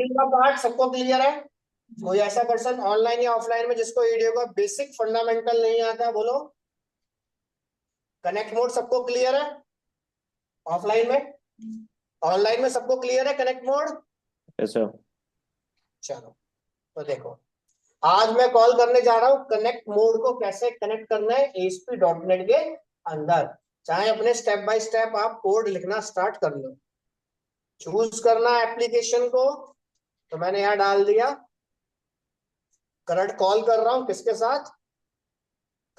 EDO का part सबको clear है? कोई ऐसा पर्सन ऑनलाइन या ऑफलाइन में जिसको ईडीओ का बेसिक फंडामेंटल नहीं आता, बोलो। कनेक्ट मोड सबको क्लियर है? ऑफलाइन में, ऑनलाइन में सबको क्लियर है कनेक्ट मोड? Yes sir. चलो तो देखो, आज मैं कॉल करने जा रहा हूं कनेक्ट मोड को कैसे कनेक्ट करना है ASP.NET के अंदर। चाहे अपने स्टेप बाय स्टेप आप कोड लिखना स्टार्ट कर लो। चूज करना एप्लीकेशन को, तो मैंने यहां डाल दिया करंट कॉल कर रहा हूं किसके साथ,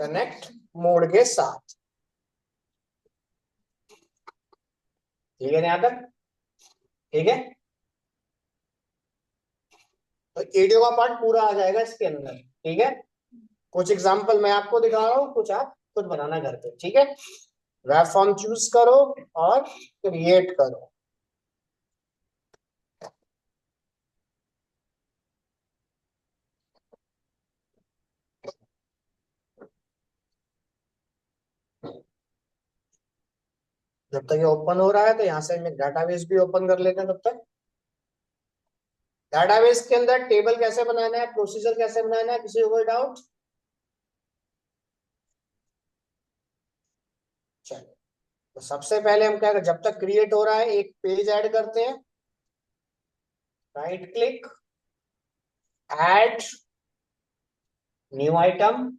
कनेक्ट मोड के साथ। ठीक है यहां तक? ठीक है, तो ईडीओ का पार्ट पूरा आ जाएगा इसके अंदर। ठीक है, कुछ एग्जांपल मैं आपको दिखा रहा हूं, कुछ आप खुद बनाना घर पे। ठीक है, वेब फॉर्म चूज करो और क्रिएट करो। जब तक ये ओपन हो रहा है तो यहां से मैं डाटाबेस भी ओपन कर लेते हैं। तब तक डाटाबेस के अंदर टेबल कैसे बनाना है, प्रोसीजर कैसे बनाना है, किसी को कोई डाउट? चलो, तो सबसे पहले हम क्या, जब तक क्रिएट हो रहा है एक पेज ऐड करते हैं। Right click, add new item,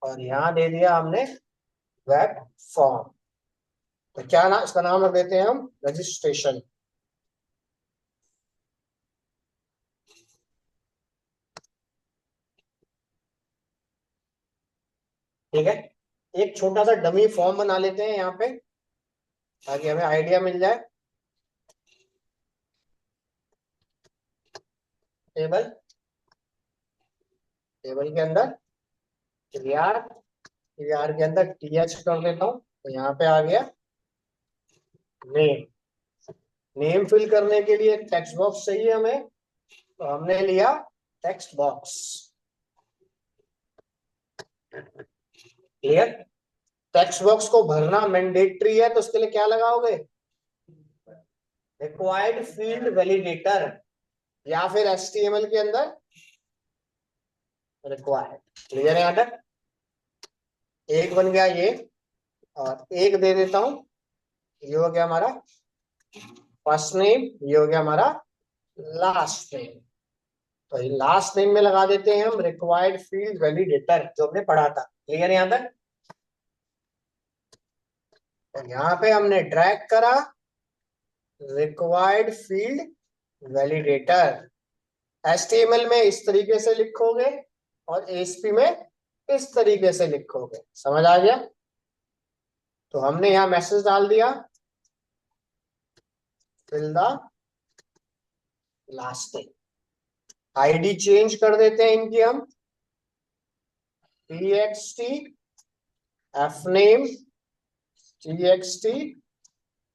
और यहां दे दिया हमने वेब फॉर्म। तो क्या नाम, इसका नाम रख देते हैं हम रजिस्ट्रेशन। ठीक है, एक छोटा सा डमी फॉर्म बना लेते हैं यहाँ पे ताकि हमें आइडिया मिल जाए। टेबल, टेबल के अंदर क्रियार, क्रियार के अंदर TH कर देता हूँ, तो यहाँ पे आ गया नेम। नेम फिल करने के लिए टेक्स्ट बॉक्स चाहिए हमें, तो हमने लिया text box. Clear? Text box को भरना मैंडेटरी है, तो उसके लिए क्या लगाओगे, रिक्वायर्ड फील्ड वैलिडेटर, या फिर HTML के अंदर रिक्वायर्ड। क्लियर है यहाँ तक? एक बन गया ये, और एक दे देता हूं, ये हो गया हमारा फर्स्ट नेम, ये हो गया हमारा लास्ट नेम। तो ये लास्ट नेम में लगा देते हैं हम रिक्वायर्ड फील्ड वैलिडेटर, जो हमने पढ़ा था। क्लियर यहां तक? तो यहां पे हमने ड्रैग करा रिक्वायर्ड फील्ड वैलिडेटर। HTML में इस तरीके से लिखोगे और ASP में इस तरीके से लिखोगे। समझ आ गया? तो हमने यहां मैसेज डाल दिया, fill the last name. ID change कर देते हैं इनकी हम, TXT fname TXT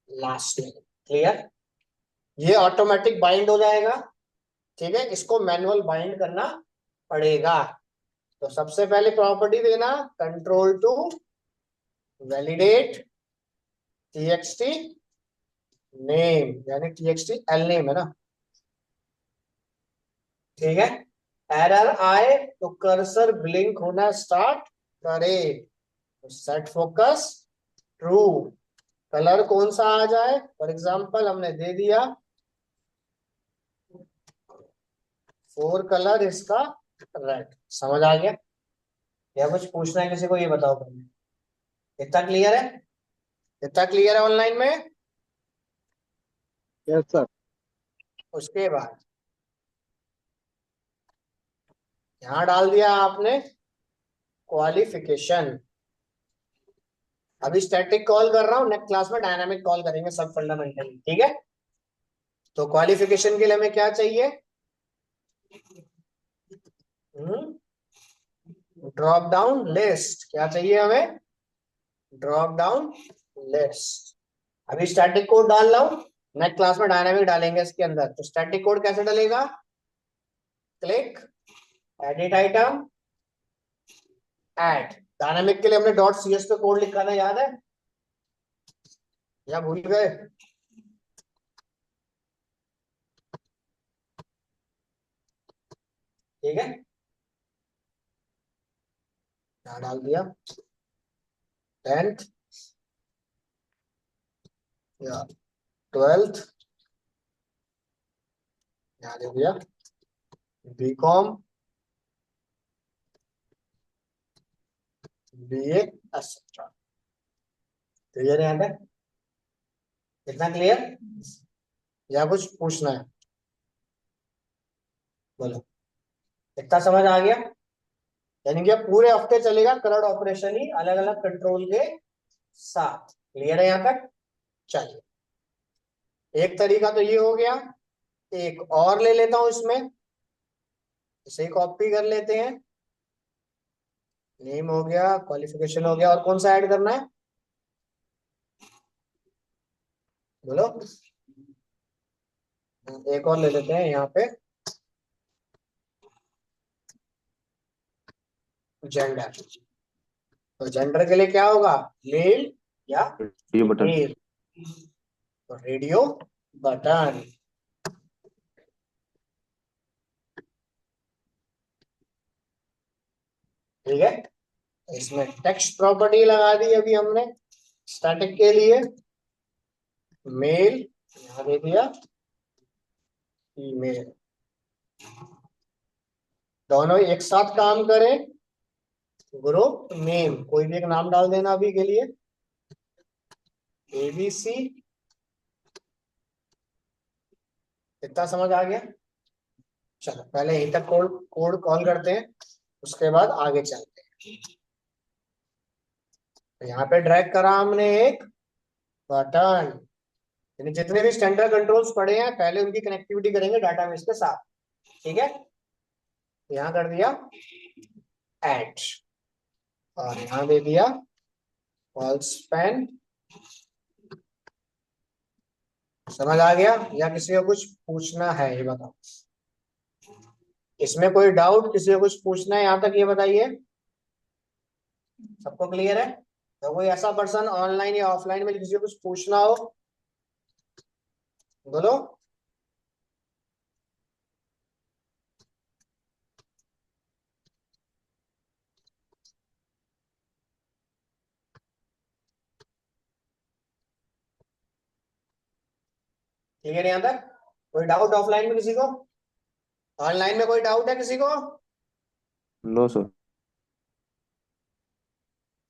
last name. Clear? ये ऑटोमेटिक बाइंड हो जाएगा। ठीक है, इसको मैनुअल बाइंड करना पड़ेगा। तो सबसे पहले प्रॉपर्टी देना Ctrl+, वैलिडेट TXT नेम, यानी TXT lname है ना। ठीक है, एरर आए तो कर्सर ब्लिंक होना स्टार्ट करे, तो सेट फोकस ट्रू। कलर कौन सा आ जाए, फॉर एग्जांपल हमने दे दिया 4 कलर इसका रेड। समझ आ गया? या कुछ पूछना है किसी को, ये बताओ पहले। इतना क्लियर है? इतना क्लियर है ऑनलाइन में? Yes sir. उसके बाद यहां डाल दिया आपने क्वालिफिकेशन। अभी स्टैटिक कॉल कर रहा हूं, नेक्स्ट क्लास में डायनामिक कॉल करेंगे सब फंडामेंटल। ठीक है, तो क्वालिफिकेशन के लिए हमें क्या चाहिए, ड्रॉप डाउन लिस्ट। क्या चाहिए हमें, ड्रॉप डाउन लिस्ट। अभी स्टैटिक कोड डाल रहा हूं, नेक्स्ट क्लास में डायनामिक डालेंगे इसके अंदर। तो स्टैटिक कोड कैसे डलेगा, click edit item add. Dynamic के लिए हमने .cs पे कोड लिखा था, याद है या भूल गए? ठीक है, यहाँ डाल दिया 10th या 12th, यहाँ दे दिया बीकॉम, बीए, एक्सेट्रा। क्लियर है यहाँ पे? इतना क्लियर या कुछ पूछना है? बोलो, इतना समझ आ गया? यानी कि अब पूरे हफ्ते चलेगा करंट ऑपरेशन ही अलग अलग कंट्रोल के साथ। क्लियर है यहाँ तक? चलिए, एक तरीका तो ये हो गया, एक और ले लेता हूं इसमें, इसे कॉपी कर लेते हैं। नेम हो गया, क्वालिफिकेशन हो गया, और कौन सा ऐड करना है बोलो? एक और ले लेते हैं यहाँ पे, जेंडर। तो जेंडर के लिए क्या होगा, मेल या रेडियो बटन। फीमेल? तो रेडियो बटन। ठीक है, इसमें टेक्स्ट प्रॉपर्टी लगा दी अभी हमने स्टैटिक के लिए, मेल यहाँ दे दिया, फीमेल। दोनों एक साथ काम करें, ग्रुप नेम कोई भी एक नाम डाल देना अभी के लिए, एबीसी। इतना समझ आ गया? चलो पहले यहीं तक कोड कोड कॉल करते हैं, उसके बाद आगे चलते हैं। तो यहाँ पे ड्रैग करा हमने एक बटन, यानी जितने भी स्टैंडर्ड कंट्रोल्स पड़े हैं पहले उनकी कनेक्टिविटी करेंगे डाटाबेस के साथ। ठीक है, तो यहाँ कर दिया ऐड, और यहाँ दे दिया पल्स पेन। समझ आ गया या किसी को कुछ पूछना है ये बताओ? इसमें कोई डाउट, किसी को कुछ पूछना है यहाँ तक ये बताइए? सबको क्लियर है? तो कोई ऐसा पर्सन ऑनलाइन या ऑफलाइन में किसी को कुछ पूछना हो बोलो। ठीक है यहाँ तक? कोई डाउट ऑफलाइन में किसी को? ऑनलाइन में कोई डाउट है किसी को? No sir.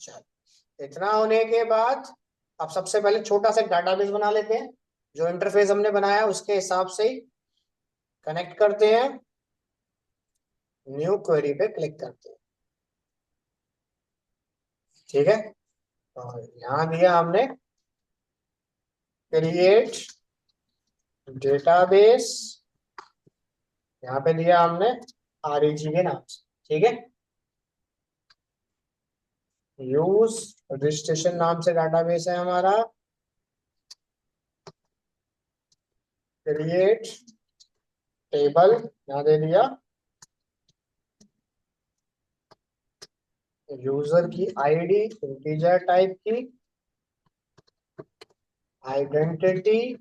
चल, इतना होने के बाद अब सबसे पहले छोटा सा डाटाबेस बना लेते हैं, जो इंटरफेस हमने बनाया उसके हिसाब से ही कनेक्ट करते हैं। न्यू क्वेरी पे क्लिक करते हैं। ठीक है, और यहाँ दिया हमने क्रिएट डेटाबेस, यहाँ पे दिया हमने आरईजी के नाम से। ठीक है, यूज रजिस्ट्रेशन नाम से डाटाबेस है हमारा, क्रिएट टेबल यहाँ दे दिया, यूजर की आईडी इंटीजर टाइप की, आइडेंटिटी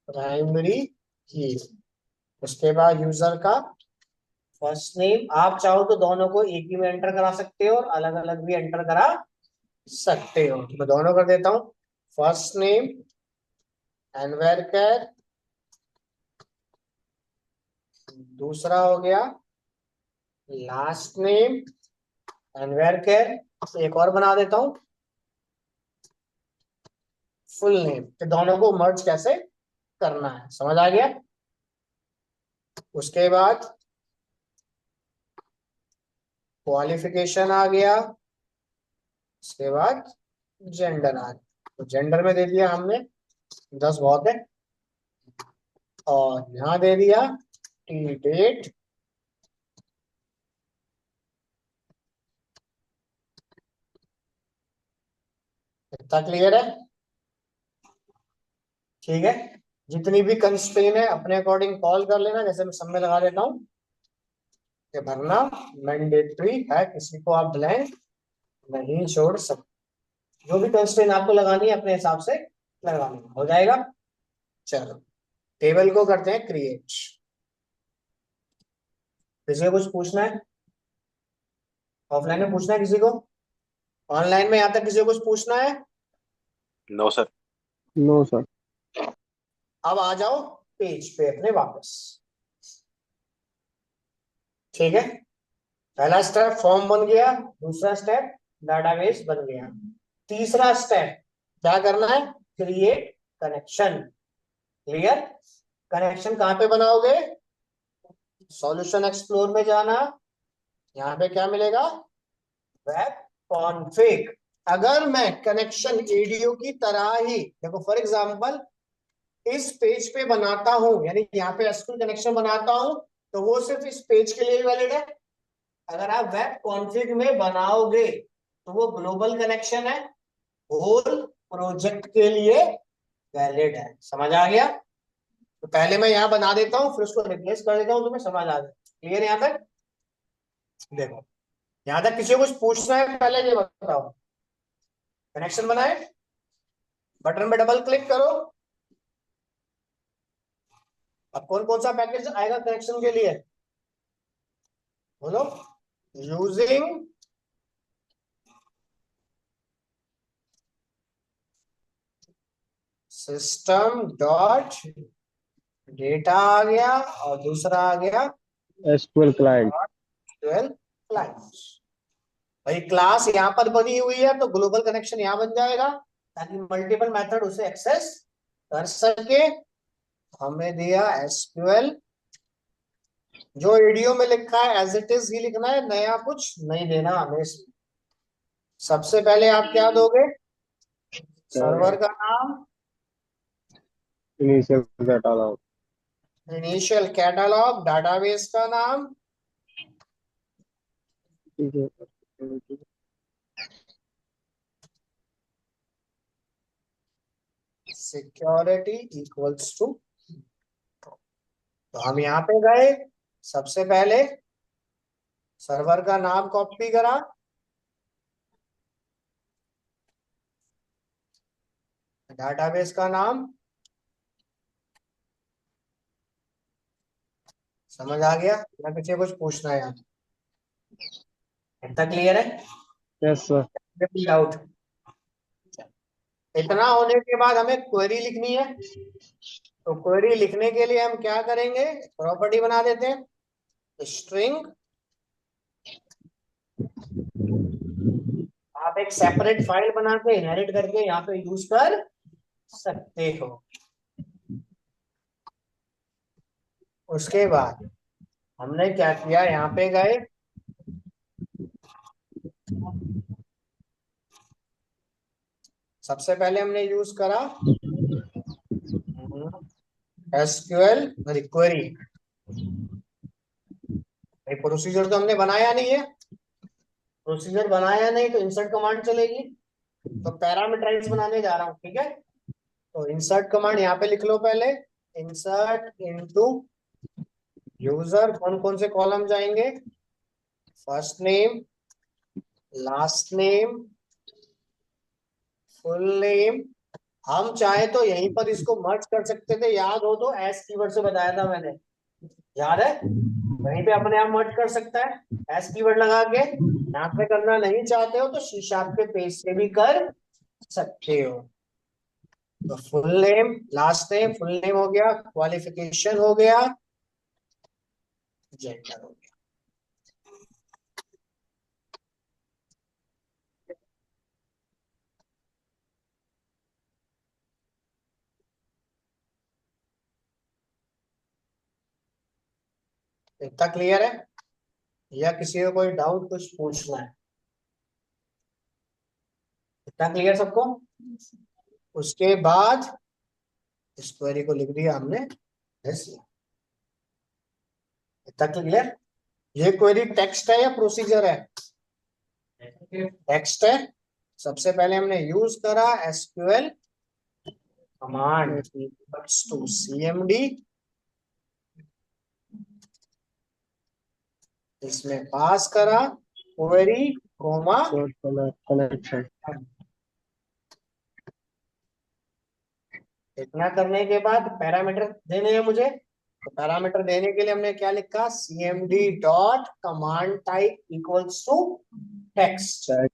प्राइमरी की, उसके बाद यूजर का फर्स्ट नेम। आप चाहो तो दोनों को एक ही में एंटर करा सकते हो और अलग अलग भी एंटर करा सकते हो, मैं दोनों कर देता हूं। फर्स्ट नेम एंड वेरकर, दूसरा हो गया लास्ट नेम एंड वेरकर, एक और बना देता हूं फुल नेम। तो दोनों को मर्ज कैसे करना है समझ आ गया? उसके बाद क्वालिफिकेशन आ गया, उसके बाद जेंडर आ गया। तो जेंडर में दे दिया हमने 10 बहुत है, और यहाँ दे दिया टी डेट। इतना क्लियर है? ठीक है, जितनी भी कंस्ट्रेन है अपने अकॉर्डिंग कॉल कर लेना, जैसे मैं सब में लगा देता हूँ कि भरना मैंडेटरी है, किसी को आप ब्लैंक नहीं छोड़ सकते। जो भी कंस्ट्रेन आपको लगानी है अपने हिसाब से लगानी हो जाएगा। चलो टेबल को करते हैं क्रिएट। किसी को कुछ पूछना है? ऑफलाइन में पूछना है किसी को? ऑनलाइन में यहाँ तक किसी को कुछ पूछना है? No sir. No sir. अब आ जाओ पेज पे अपने वापस। ठीक है, पहला स्टेप फॉर्म बन गया, दूसरा स्टेप डाटाबेस बन गया, तीसरा स्टेप क्या करना है? Create connection. क्लियर? कनेक्शन कहां पे बनाओगे? सॉल्यूशन एक्सप्लोर में जाना, यहाँ पे क्या मिलेगा? Web config. अगर मैं कनेक्शन एडीओ की तरह ही, देखो फॉर एग्जांपल इस पेज पे बनाता हूं, यानी यहाँ पे एसक्यूएल कनेक्शन बनाता हूं, तो वो सिर्फ इस पेज के लिए वैलिड है। अगर आप वेब कॉन्फ़िग में बनाओगे तो वो ग्लोबल कनेक्शन है, होल प्रोजेक्ट के लिए वैलिड है। समझ आ गया? तो पहले मैं यहाँ बना देता हूँ, फिर उसको रिप्लेस कर देता हूँ, तुम्हें समझ आ जाए। क्लियर यहाँ तक? देखो, यहाँ तक किसी को कुछ पूछना है पहले ये बताओ। कनेक्शन बनाए, बटन पे डबल क्लिक करो। अब कौन कौन सा पैकेज आएगा कनेक्शन के लिए? बोलो। यूजिंग सिस्टम डॉट डेटा आ गया, और दूसरा आ गया एसक्यूएल क्लाइंट। क्लाइंट। भाई क्लास यहाँ पर बनी हुई है तो ग्लोबल कनेक्शन यहाँ बन जाएगा, ताकि मल्टीपल मेथड उसे एक्सेस कर सके। हमें दिया एसक्यूएल, जो वीडियो में लिखा है एज इट इज ही लिखना है, नया कुछ नहीं देना हमें इसमें। सबसे पहले आप क्या दोगे? सर्वर का नाम, initial catalog. Initial catalog, database का नाम, ठीक है। Security equals to. तो हम यहाँ पे गए, सबसे पहले सर्वर का नाम कॉपी करा, डाटाबेस का नाम। समझ आ गया या पीछे कुछ पूछना है? यहाँ इतना क्लियर है? Yes sir. डाउट? इतना होने के बाद हमें क्वेरी लिखनी है। तो क्वेरी लिखने के लिए हम क्या करेंगे? प्रॉपर्टी बना देते हैं, स्ट्रिंग। आप एक सेपरेट फाइल बना के इनहेरिट करके यहाँ पे यूज कर सकते हो। उसके बाद हमने क्या किया, यहाँ पे गए, सबसे पहले हमने यूज करा एसक्यूएल क्वेरी। प्रोसीजर तो हमने बनाया नहीं है, प्रोसीजर बनाया नहीं तो इंसर्ट कमांड चलेगी। तो पैरामीटराइज बनाने जा रहा हूँ, ठीक है? तो इंसर्ट कमांड यहाँ पे लिख लो पहले। इंसर्ट इनटू यूजर, कौन कौन से कॉलम जाएंगे? First name, last name, full name. हम चाहे तो यहीं पर इसको मर्ज कर सकते थे, याद हो तो एस कीवर्ड से बताया था मैंने, याद है? वहीं पे अपने आप मर्ज कर सकता है एस कीवर्ड लगा के। यहाँ पे करना नहीं चाहते हो तो सी शार्प के पेज से भी कर सकते हो। तो full name, last name, full name हो गया, क्वालिफिकेशन हो गया, जेंडर हो गया। इतना क्लियर है या किसी को कोई डाउट कुछ पूछना है? इतना क्लियर सबको? उसके बाद इस क्वेरी को लिख दिया हमने, इतना क्लियर? ये क्वेरी टेक्स्ट है या प्रोसीजर है? टेक्स्ट है। सबसे पहले हमने यूज करा एसक्यूएल कमांड टू सीएमडी, इसमें पास करा क्वेरी कोमा कनेक्शन। इतना करने के बाद पैरामीटर देने हैं मुझे, तो पैरामीटर देने के लिए हमने क्या लिखा, cmd dot command type equals to text. Text.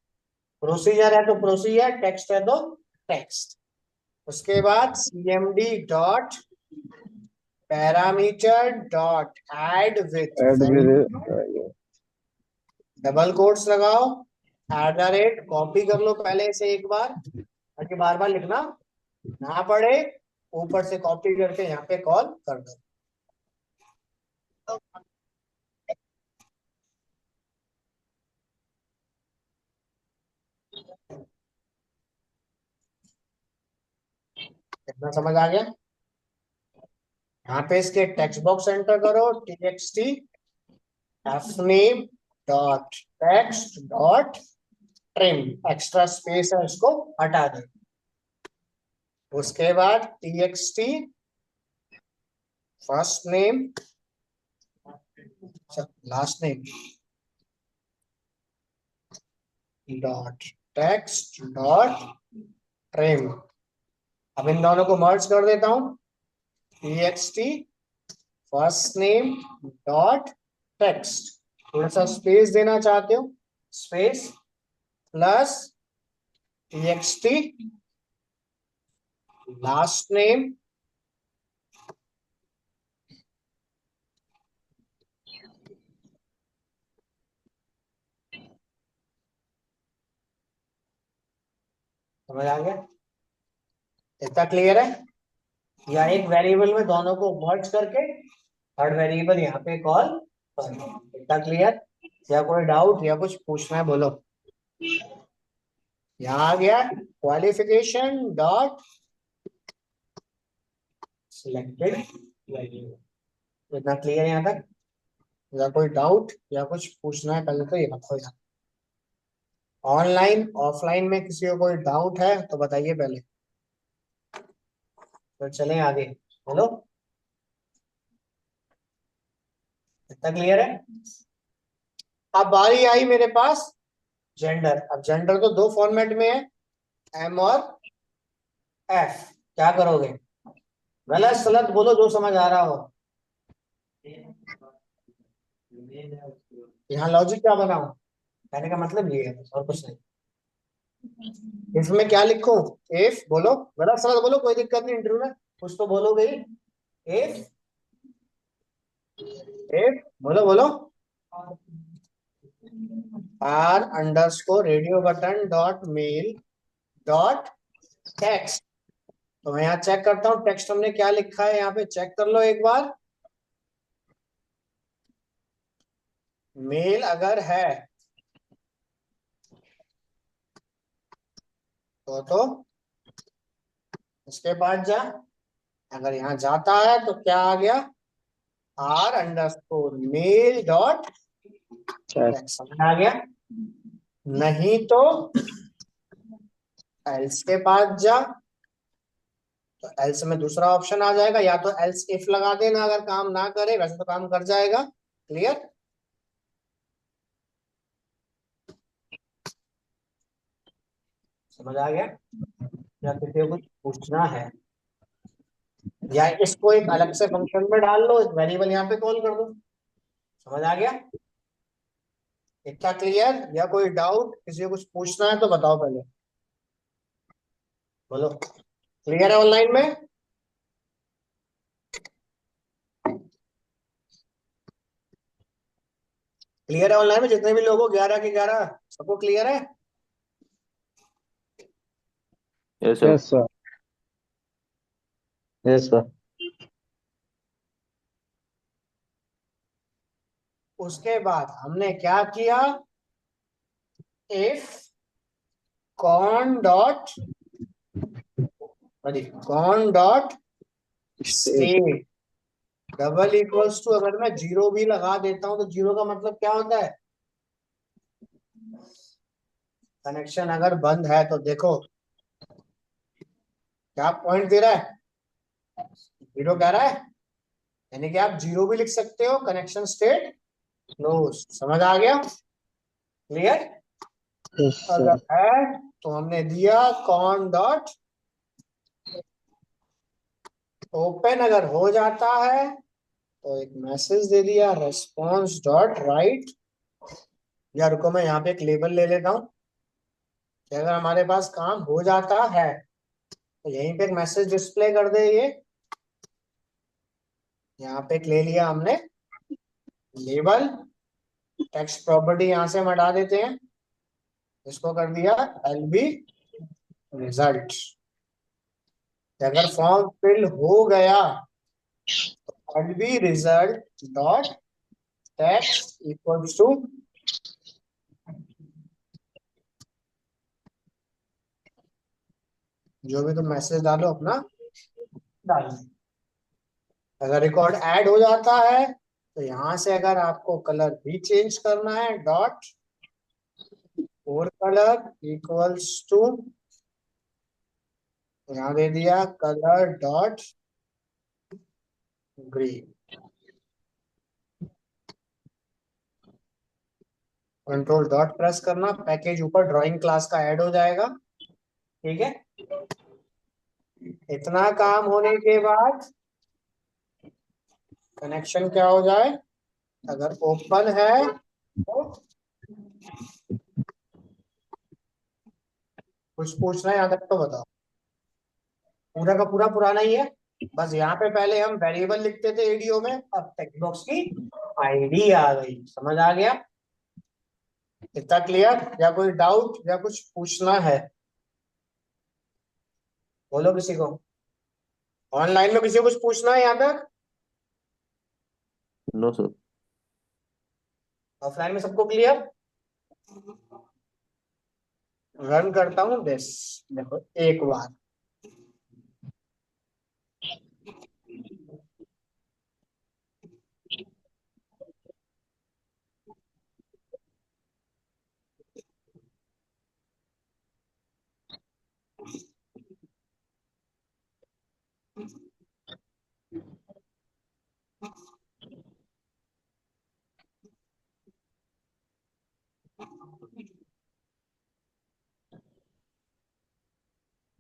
Procedure है तो प्रोसीजर, टेक्स्ट है तो टेक्स्ट। उसके बाद cmd dot parameter dot add with Add value, with. Double quotes लगाओ, @ कॉपी कर लो पहले से एक बार ताकि बार बार लिखना ना पड़े, ऊपर से कॉपी करके यहाँ पे कॉल कर दो। कितना समझ आ गया? यहाँ पे इसके टेक्स्ट बॉक्स एंटर करो, txt fname dot text dot trim, extra space है उसको हटा दे। उसके बाद txt first name, last name dot text dot trim. अब इन दोनों को मर्ज कर देता हूं, txt first name dot text, थोड़ा सा स्पेस देना चाहते हो, space plus txt last name समझ आ गया? इतना क्लियर है? या एक वेरिएबल में दोनों को मर्ज करके थर्ड वेरिएबल यहाँ पे कॉल कर लो। इतना क्लियर? या कोई डाउट या कुछ पूछना है बोलो। यहाँ आ गया क्वालिफिकेशन डॉट सिलेक्टेड वैल्यू। इतना क्लियर यहाँ तक? या कोई डाउट या कुछ पूछना है पहले तो ये बताओ यार। ऑनलाइन ऑफलाइन में किसी को कोई डाउट है तो बताइए पहले, तो चलें आगे। बोलो, इतना क्लियर है? अब बारी आई मेरे पास जेंडर। अब जेंडर तो दो फॉर्मेट में है, एम और एफ। क्या करोगे? गलत सलत बोलो जो समझ आ रहा हो। यहाँ लॉजिक क्या बनाऊं, कहने का मतलब ये है और कुछ नहीं। इसमें क्या लिखूं? इफ बोलो, गलत सलत बोलो, कोई दिक्कत नहीं, इंटरव्यू में कुछ तो बोलोगे ही। इफ, इफ बोलो बोलो, R underscore radio button dot mail dot text. तो मैं यहाँ चेक करता हूँ टेक्स्ट हमने क्या लिखा है, यहाँ पे चेक कर लो एक बार। मेल अगर है तो इसके बाद जा, अगर यहाँ जाता है तो क्या आ गया, R underscore mail dot Chat. Text. समझ आ गया? नहीं तो एल्स के पास जा, तो एल्स में दूसरा ऑप्शन आ जाएगा, या तो एल्स इफ लगा देना अगर काम ना करे, वैसे तो काम कर जाएगा। क्लियर? समझ आ गया? या किसी को कुछ पूछना है, या इसको एक अलग से फंक्शन में डाल लो, एक वेरिएबल यहाँ पे कॉल कर दो। समझ आ गया? इतना क्लियर? या कोई डाउट, किसी को कुछ पूछना है तो बताओ पहले, बोलो। क्लियर है ऑनलाइन में? क्लियर है ऑनलाइन में? जितने भी लोग हो 11 के 11 सबको क्लियर है? Yes sir. Yes, sir. Yes sir. उसके बाद हमने क्या किया, if con dot, sorry con dot state double equals to, अगर मैं जीरो भी लगा देता हूं तो जीरो का मतलब क्या होता है, कनेक्शन अगर बंद है। तो देखो क्या पॉइंट दे रहा है, जीरो कह रहा है, यानी कि आप जीरो भी लिख सकते हो, कनेक्शन स्टेट क्लोज। समझ आ गया? क्लियर? Yes, sir. अगर है तो हमने दिया कॉन डॉट ओपन, अगर हो जाता है तो एक मैसेज दे दिया रेस्पॉन्स डॉट राइट, या रुको मैं यहाँ पे एक लेबल ले लेता हूँ कि अगर हमारे पास काम हो जाता है तो यहीं पे एक मैसेज डिस्प्ले कर दे। ये यहाँ पे एक ले लिया हमने लेबल, टेक्स्ट प्रॉपर्टी यहाँ से हम हटा देते हैं, इसको कर दिया एलबी रिजल्ट। अगर फॉर्म फिल हो गया तो LB result dot text equals to जो भी तुम मैसेज डालो अपना डाल। अगर रिकॉर्ड ऐड हो जाता है तो यहां से अगर आपको कलर भी चेंज करना है dot fore colour equals to, यहाँ दे दिया colour dot green. Control dot press करना, पैकेज ऊपर ड्राइंग क्लास का ऐड हो जाएगा। ठीक है, इतना काम होने के बाद कनेक्शन क्या हो जाए, अगर ओपन है तो कुछ पूछना है यहाँ तक तो बताओ। पूरा का पूरा पुराना ही है, बस यहाँ पे पहले हम वेरिएबल लिखते थे एडीओ में, अब टेक्स्ट बॉक्स की आईडी आ गई। समझ आ गया? इतना क्लियर? या कोई डाउट या कुछ पूछना है? बोलो किसी को, ऑनलाइन में किसी को कुछ पूछना है यहाँ तक? No sir. ऑफलाइन में सबको क्लियर? रन करता हूँ दिस, देखो एक बार।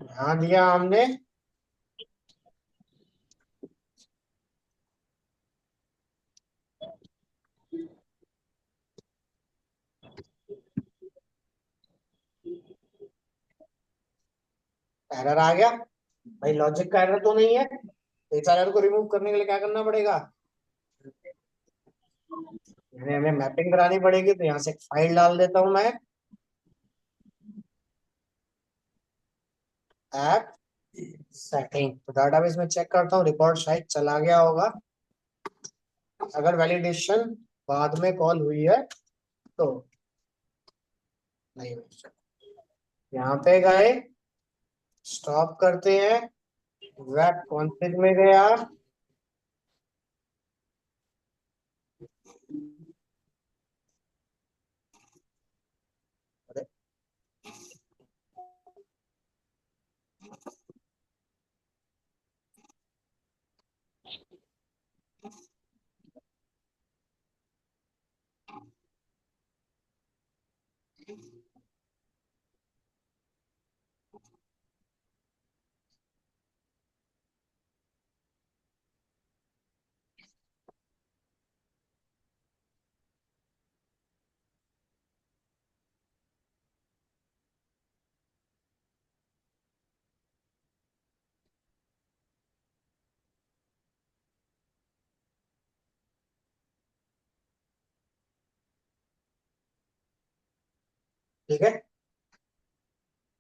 यहाँ दिया हमने एरर आ गया भाई, लॉजिक का एरर तो नहीं है। तो इस एरर को रिमूव करने के लिए क्या करना पड़ेगा, यानी हमें मैपिंग करानी पड़ेगी। तो यहाँ से एक फाइल डाल देता हूँ मैं, ऐप सेटिंग। तो डाटाबेस में चेक करता हूँ, रिकॉर्ड शायद चला गया होगा। अगर वैलिडेशन बाद में कॉल हुई है तो नहीं हुई। यहाँ पे गए, स्टॉप करते हैं, वेब कॉन्फ़िग में गया, ठीक है।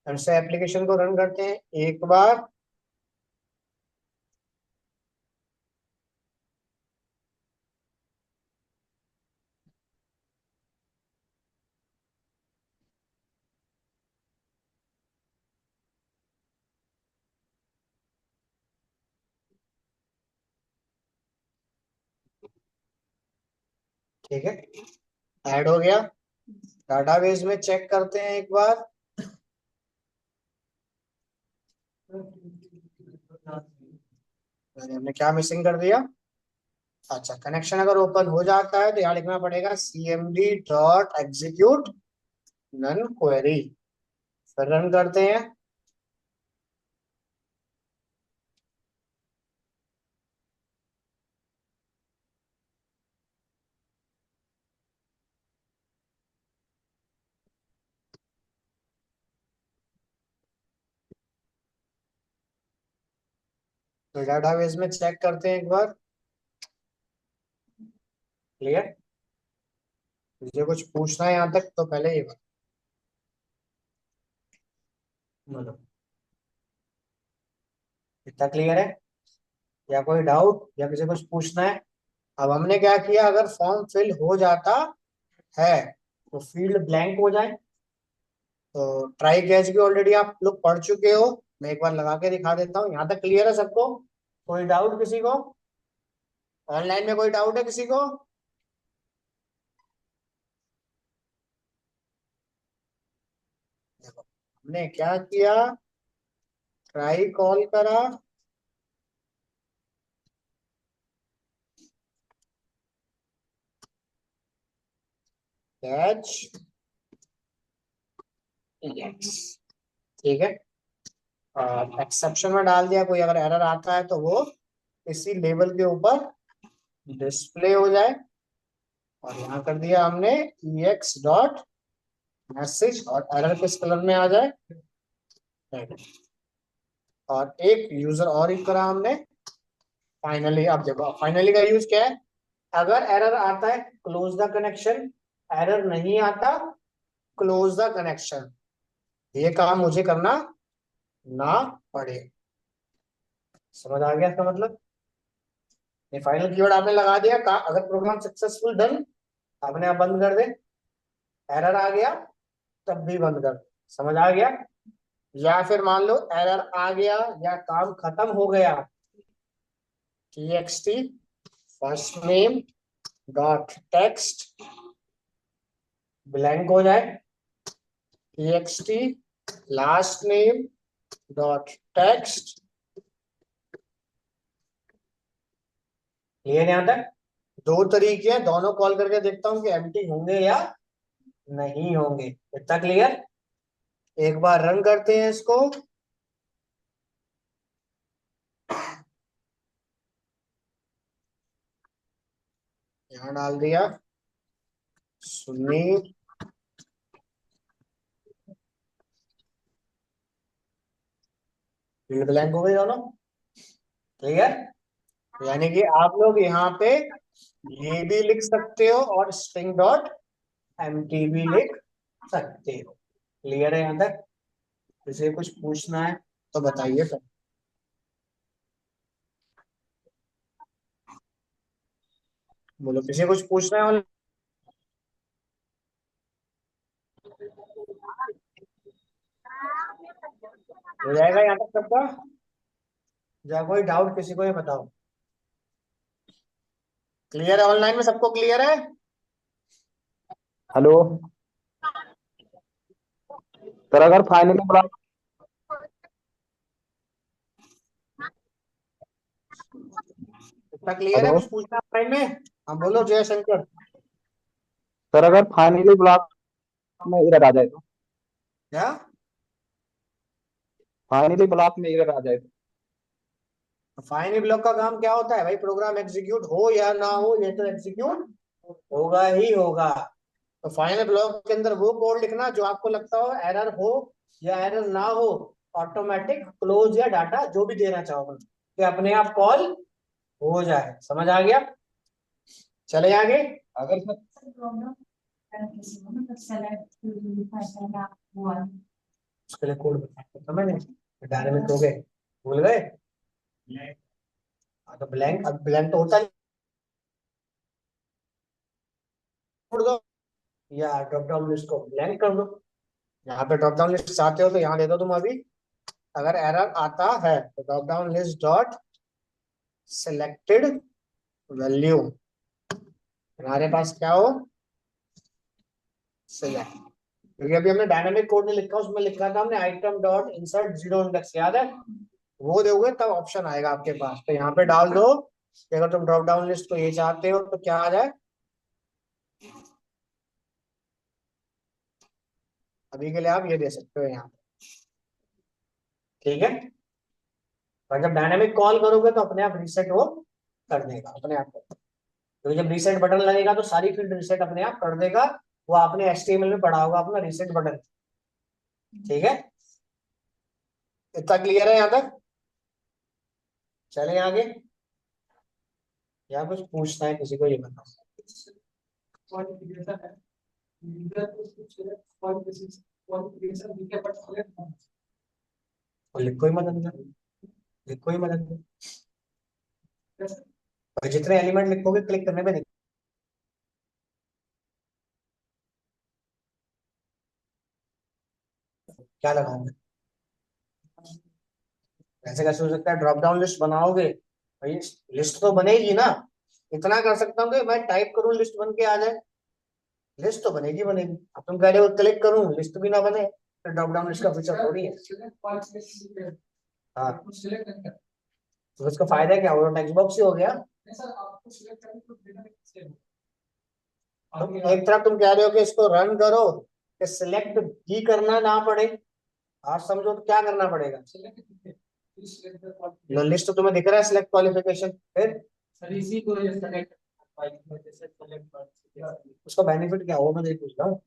फिर से एप्लीकेशन को रन करते हैं एक बार। ठीक है, ऐड हो गया। डाटाबेस में चेक करते हैं एक बार। अरे हमने क्या मिसिंग कर दिया? अच्छा, कनेक्शन अगर ओपन हो जाता है तो यहाँ लिखना पड़ेगा cmd dot execute non query. फिर रन करते हैं। तो डाटाबेस में चेक करते हैं एक बार। क्लियर? मुझे कुछ पूछना है यहाँ तक तो पहले ये बात बोलो। इतना क्लियर है या कोई डाउट या किसी कुछ पूछना है? अब हमने क्या किया, अगर फॉर्म फिल हो जाता है तो फील्ड ब्लैंक हो जाए। तो ट्राई कैच भी ऑलरेडी आप लोग पढ़ चुके हो, मैं एक बार लगा के दिखा देता हूँ। यहाँ तक क्लियर है सबको? कोई डाउट किसी को? ऑनलाइन में कोई डाउट है किसी को? देखो हमने क्या किया, ट्राई कॉल करा, कैच ठीक है, एक्सेप्शन में डाल दिया। कोई अगर एरर आता है तो वो इसी लेवल के ऊपर डिस्प्ले हो जाए। और यहाँ कर दिया हमने ex डॉट मैसेज और एरर किस कलर में आ जाए, रेड। और एक यूजर और ही करा हमने फाइनली। अब देखो फाइनली का यूज क्या है, अगर एरर आता है क्लोज द कनेक्शन, एरर नहीं आता क्लोज द कनेक्शन। ये काम मुझे करना ना पड़े। समझ आ गया इसका मतलब? ये फाइनल कीवर्ड आपने लगा दिया का, अगर प्रोग्राम सक्सेसफुल डन आपने आप बंद कर दे, एरर आ गया तब भी बंद कर दे। समझ आ गया? या फिर मान लो एरर आ गया या काम खत्म हो गया, txt first name dot text blank हो जाए, txt last name dot text. Clear? यहां तक दो तरीके हैं, दोनों कॉल करके देखता हूं कि एम्प्टी होंगे या नहीं होंगे। इतना क्लियर? एक बार रन करते हैं इसको। यहां डाल दिया सुनील, फील्ड ब्लैंक हो गई दोनों। क्लियर? यानी कि आप लोग यहाँ पे ये भी लिख सकते हो और स्ट्रिंग डॉट एम्प्टी भी लिख सकते हो। क्लियर है यहाँ तक? किसी कुछ पूछना है तो बताइए तो। बोलो किसी कुछ पूछना है? हो जाएगा यहाँ तक सबका? या कोई डाउट किसी को, ये बताओ। क्लियर है? ऑनलाइन में सबको क्लियर है? हेलो सर, अगर फाइनली ब्लॉक इतना क्लियर है? हेलो कुछ पूछना है ऑनलाइन में? हाँ बोलो जय शंकर। सर, अगर फाइनली ब्लॉक में एरर आ जाए तो क्या? फाइनली ब्लॉक में एरर आ जाए तो फाइनल ब्लॉक का काम क्या होता है भाई? प्रोग्राम एग्जीक्यूट हो या ना हो, ये तो एग्जीक्यूट होगा ही होगा। तो फाइनल ब्लॉक के अंदर वो कोड लिखना जो आपको लगता हो एरर हो या एरर ना हो, ऑटोमेटिक क्लोज या डाटा जो भी देना चाहोगे कि अपने आप कॉल हो जाए। समझ आ गया? चले आगे। अगर सर उसके लिए कोड बताया था मैंने, डायनेमिक हो गए, भूल गए? हाँ तो ब्लैंक, अब ब्लैंक तो होता नहीं, छोड़ दो या ड्रॉप डाउन लिस्ट को ब्लैंक कर दो। यहाँ पे ड्रॉप डाउन लिस्ट चाहते हो तो यहाँ दे दो तुम अभी। अगर एरर आता है तो drop down list dot selected value, हमारे पास क्या हो, सिलेक्ट। क्योंकि अभी हमने डायनामिक कोड नहीं लिखा, उसमें लिखा था हमने item dot insert zero index, याद है? वो दोगे तब ऑप्शन आएगा आपके पास, तो यहाँ पे डाल दो कि अगर तुम ड्रॉप डाउन लिस्ट को ये चाहते हो तो क्या आ जाए। अभी के लिए आप ये दे सकते हो यहाँ पे, ठीक है? और जब डायनामिक कॉल करोगे तो अपने आप रीसेट वो कर देगा अपने आप को। तो जब रीसेट बटन लगेगा तो सारी फील्ड रीसेट अपने आप कर देगा। वो आपने HTML में पढ़ा होगा अपना रीसेट बटन, ठीक है? इतना क्लियर है यहाँ तक? चले आगे, या कुछ पूछना है किसी को, ये बताओ। और लिखो ही मत अंदर, लिखो ही मत अंदर, और जितने एलिमेंट लिखोगे क्लिक करने पे क्या लगाऊंगा। ऐसे कैसे हो सकता है, ड्रॉप डाउन लिस्ट बनाओगे भाई, लिस्ट तो बनेगी ना। इतना कर सकता हूँ कि मैं टाइप करूँ लिस्ट बन के आ जाए, लिस्ट तो बनेगी बनेगी। अब तुम कह रहे हो क्लिक करूँ लिस्ट भी ना बने, तो ड्रॉप डाउन लिस्ट का फीचर थोड़ी है। हाँ, तो उसका फायदा क्या हुआ, टेक्स्ट बॉक्स ही हो गया। तो एक तरफ तुम कह रहे हो कि इसको रन करो, कि सिलेक्ट भी करना ना पड़े, आप समझो तो क्या करना पड़ेगा। लिस्ट तो तुम्हें दिख रहा है सिलेक्ट क्वालिफिकेशन, फिर उसका बेनिफिट क्या होगा, मैं नहीं पूछ रहा हूँ।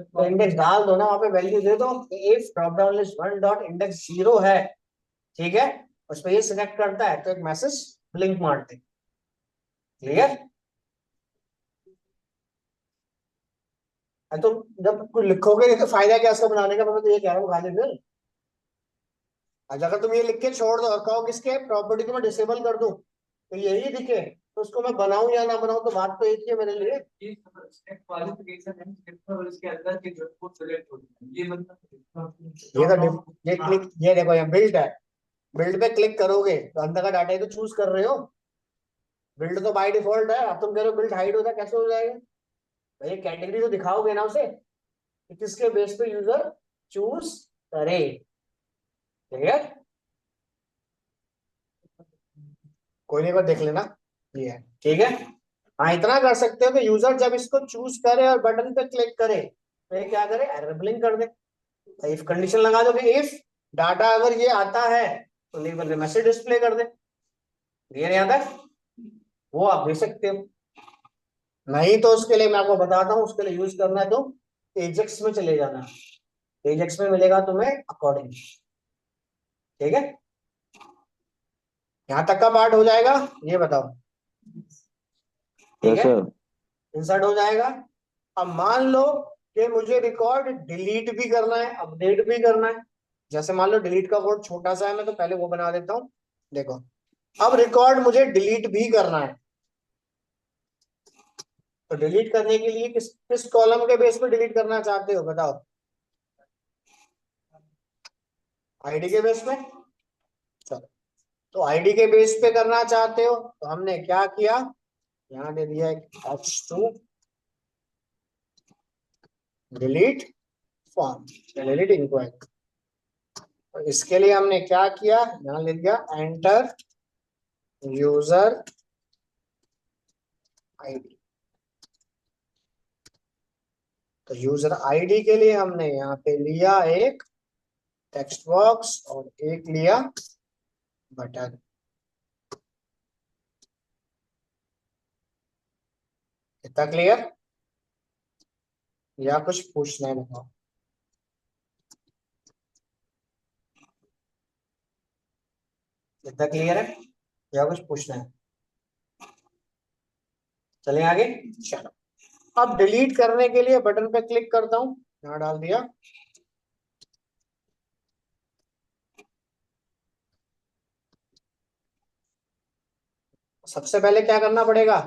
तो इंडेक्स डाल दो ना, वहां पे वैल्यू दे दो, if drop down list one dot index 0 है, ठीक है, उस पर ये सिलेक्ट करता है तो एक मैसेज ब्लिंक मारते। क्लियर। तो जब कुछ लिखोगे नहीं तो फायदा क्या उसका बनाने का, मैं तो ये कह रहा हूँ खाली फिर। आज अगर तुम ये लिख के छोड़ दो और कहो किसके प्रॉपर्टी को मैं डिसेबल कर दूं तो यही दिखे, तो उसको मैं बनाऊं या ना बनाऊं तो बात तो एक ही है मेरे लिए। ये क्लिक, ये देखो ये बिल्ड है, बिल्ड पे क्लिक करोगे तो अंदर का डाटा ही तो चूज कर रहे हो। बिल्ड तो बाय डिफॉल्ट है, अब तुम कह रहे हो बिल्ड हाइड होता है, कैसे हो जाएगा भाई, कैटेगरी तो दिखाओगे ना उसे कि किसके बेस पे यूजर चूज करे। ठीक है, कोई नहीं, बात देख लेना, ये है ठीक है। हाँ, इतना कर सकते हो कि यूजर जब इसको चूज करे और बटन पे क्लिक करे तो ये क्या करे, एरर ब्लिंक कर दे। इफ कंडीशन लगा दो कि इफ डाटा अगर ये आता है तो लेबल पे मैसेज डिस्प्ले कर दे। क्लियर यहाँ तक, वो आप दे सकते हो। नहीं तो उसके लिए मैं आपको बताता हूँ, उसके लिए यूज करना है तो एजेक्स में चले जाना, एजेक्स में मिलेगा तुम्हें अकॉर्डिंग। ठीक है, यहाँ तक का पार्ट हो जाएगा, ये बताओ। ठीक यस है, सर। इंसर्ट हो जाएगा। अब मान लो कि मुझे रिकॉर्ड डिलीट भी करना है, अपडेट भी करना है। जैसे मान लो डिलीट का कोड छोटा सा है, मैं तो पहले वो बना देता हूँ। देखो, अब रिकॉर्ड मुझे डिलीट भी करना है, तो डिलीट करने के लिए किस किस कॉलम के बेस पे डिलीट करना चाहते हो बताओ। आईडी के बेस पे, चलो, तो आईडी के बेस पे करना चाहते हो तो हमने क्या किया, यहाँ दे दिया h2 delete form, delete inquiry. तो इसके लिए हमने क्या किया, यहाँ लिख दिया एंटर यूजर आईडी। तो यूजर आईडी के लिए हमने यहाँ पे लिया एक टेक्स्ट बॉक्स और एक लिया बटन। इतना क्लियर, या कुछ पूछना है बताओ। इतना क्लियर है या कुछ पूछना है। चलिए आगे, चलो। अब डिलीट करने के लिए बटन पे क्लिक करता हूं, यहाँ डाल दिया। सबसे पहले क्या करना पड़ेगा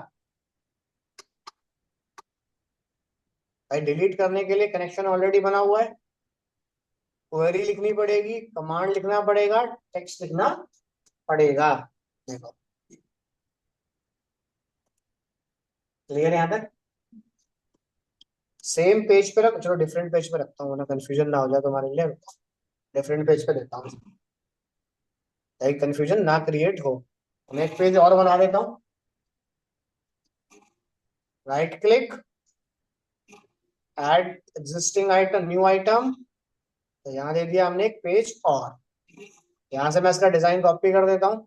भाई, डिलीट करने के लिए कनेक्शन ऑलरेडी बना हुआ है, क्वेरी लिखनी पड़ेगी, कमांड लिखना पड़ेगा, टेक्स्ट लिखना पड़ेगा। देखो, क्लियर है यहाँ तक। सेम पेज पे रख, चलो डिफरेंट पेज पे रखता हूँ ना, कंफ्यूजन ना हो जाए तुम्हारे लिए। डिफरेंट पेज पे देता हूँ ताकि कंफ्यूजन ना क्रिएट हो। मैं एक पेज और बना देता हूँ, right click, add existing item, new item. तो यहाँ दे दिया हमने एक पेज और, यहाँ से मैं इसका डिजाइन कॉपी कर देता हूँ।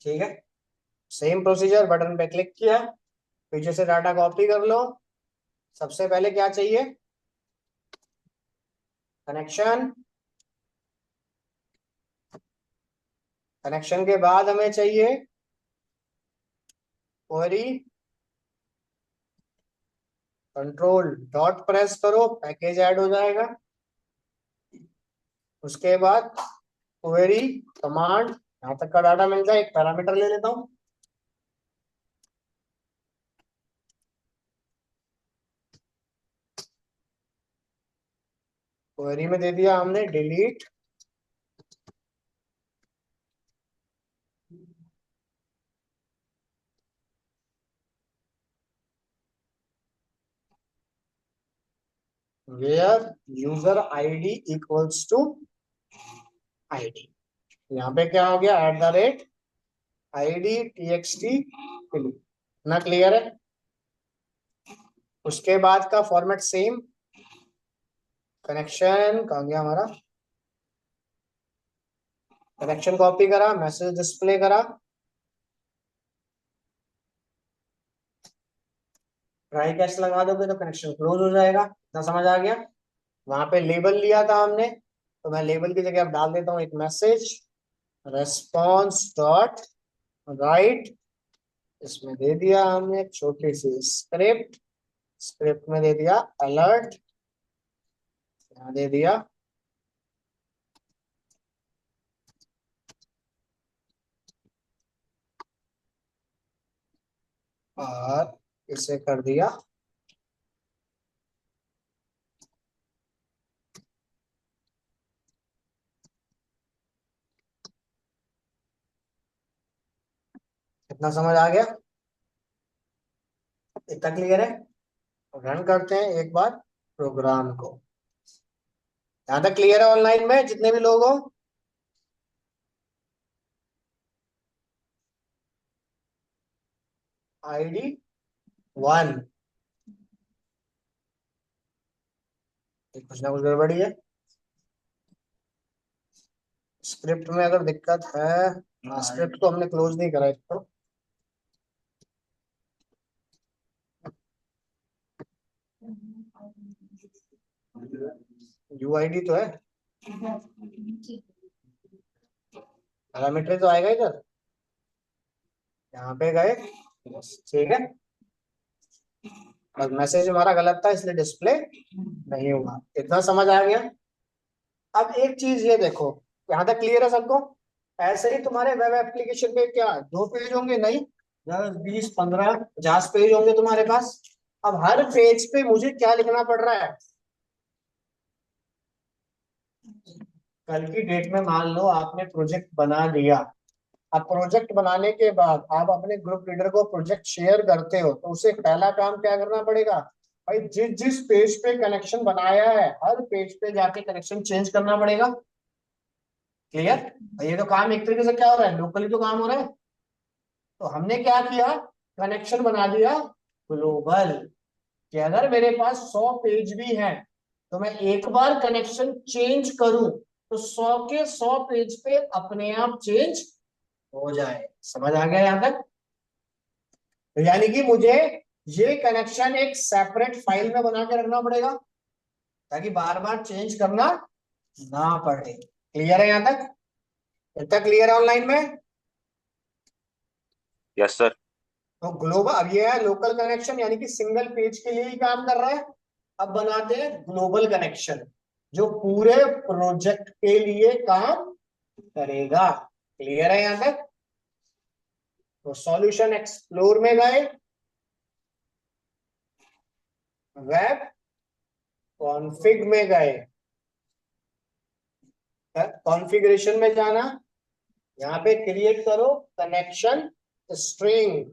ठीक है, सेम प्रोसीजर, बटन पे क्लिक किया, पीछे से डाटा कॉपी कर लो, सबसे पहले क्या चाहिए? कनेक्शन। कनेक्शन के बाद हमें चाहिए क्वेरी। कंट्रोल डॉट प्रेस करो, पैकेज ऐड हो जाएगा। उसके बाद क्वेरी कमांड, यहां तक का डाटा मिल जाए। एक पैरामीटर ले लेता हूं। क्वेरी में दे दिया हमने delete where user ID equals to ID. यहाँ पे क्या हो गया? @ आईडी txt ना, क्लियर है? उसके बाद का फॉर्मेट सेम। कनेक्शन कहाँ गया हमारा? कनेक्शन कॉपी करा, मैसेज डिस्प्ले करा, ट्राई कैश लगा दोगे तो कनेक्शन क्लोज हो जाएगा। इतना समझ आ गया? वहां पे लेबल लिया था हमने, तो मैं लेबल की जगह अब डाल देता हूँ एक मैसेज, रेस्पॉन्स डॉट राइट। इसमें दे दिया हमने एक छोटी सी स्क्रिप्ट। स्क्रिप्ट में दे दिया अलर्ट, यहाँ दे दिया और इसे कर दिया इतना समझ आ गया? इतना क्लियर है? रन करते हैं एक बार प्रोग्राम को। यहां तक क्लियर है ऑनलाइन में जितने भी लोग हो? आईडी 1, कुछ ना कुछ गड़बड़ी है। स्क्रिप्ट में अगर दिक्कत है, स्क्रिप्ट को हमने क्लोज नहीं करा इसको। यूआईडी तो है, पैरामीटर तो आएगा इधर। यहाँ पे गए, ठीक है। बस मैसेज हमारा गलत था इसलिए डिस्प्ले नहीं हुआ। इतना समझ आ गया? अब एक चीज ये देखो, यहाँ तक क्लियर है सबको? ऐसे ही तुम्हारे वेब एप्लीकेशन पे क्या 2 पेज होंगे? नहीं, 10 20 15 50 पेज होंगे तुम्हारे पास। अब हर पेज पे मुझे क्या लिखना पड़ रहा है? कल की डेट में मान लो आपने प्रोजेक्ट बना दिया। अब प्रोजेक्ट बनाने के बाद आप अपने ग्रुप लीडर को प्रोजेक्ट शेयर करते हो, तो उसे पहला काम क्या करना पड़ेगा? भाई जिस जिस पेज पे कनेक्शन बनाया है, हर पेज पे जाके कनेक्शन चेंज करना पड़ेगा। क्लियर? ये तो काम एक तरीके से क्या हो रहा है, लोकली तो काम हो रहा है। तो हमने क्या किया? कनेक्शन बना दिया ग्लोबल, कि अगर मेरे पास 100 पेज भी हैं, तो मैं एक बार कनेक्शन चेंज करूं तो 100 के 100 पेज पे अपने आप चेंज हो जाए। समझ आ गया यहां तक? तो यानी कि मुझे ये कनेक्शन एक सेपरेट फाइल में बना के रखना पड़ेगा, ताकि बार बार चेंज करना ना पड़े। क्लियर है यहां तक? इतना क्लियर है ऑनलाइन में? Yes sir. तो ग्लोबल, अब ये है लोकल कनेक्शन, यानी कि सिंगल पेज के लिए ही काम कर रहा है। अब बनाते हैं ग्लोबल कनेक्शन, जो पूरे प्रोजेक्ट के लिए काम करेगा। क्लियर है यहां तक? तो सॉल्यूशन एक्सप्लोर में गए, वेब कॉन्फ़िग में गए, कॉन्फ़िगरेशन में जाना, यहाँ पे क्रिएट करो कनेक्शन स्ट्रिंग।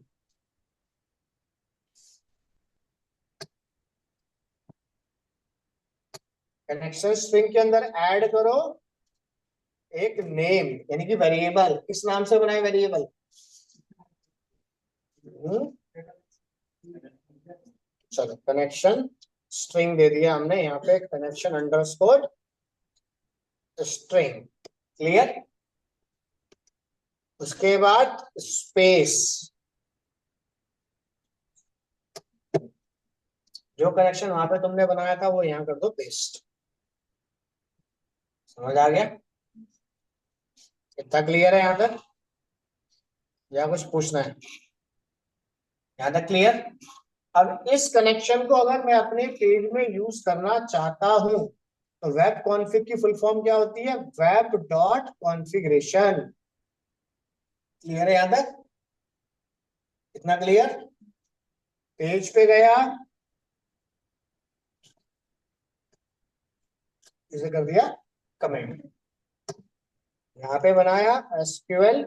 कनेक्शन स्ट्रिंग के अंदर ऐड करो एक नेम, यानी कि वेरिएबल। किस नाम से बनाए वेरिएबल? चलो कनेक्शन स्ट्रिंग दे दिया हमने यहाँ पे, कनेक्शन अंडरस्कोर स्ट्रिंग। क्लियर? उसके बाद स्पेस, जो कनेक्शन वहां पे तुमने बनाया था वो यहाँ कर दो पेस्ट। समझ आ गया? इतना क्लियर है यहाँ तक या कुछ पूछना है? यहाँ तक क्लियर? अब इस कनेक्शन को अगर मैं अपने पेज में यूज करना चाहता हूं तो वेब कॉन्फ़िग की फुल फॉर्म क्या होती है? Web dot configuration. क्लियर है यहाँ तक? इतना क्लियर? पेज पे गया, इसे कर दिया कमेंट, यहाँ पे बनाया एसक्यूएल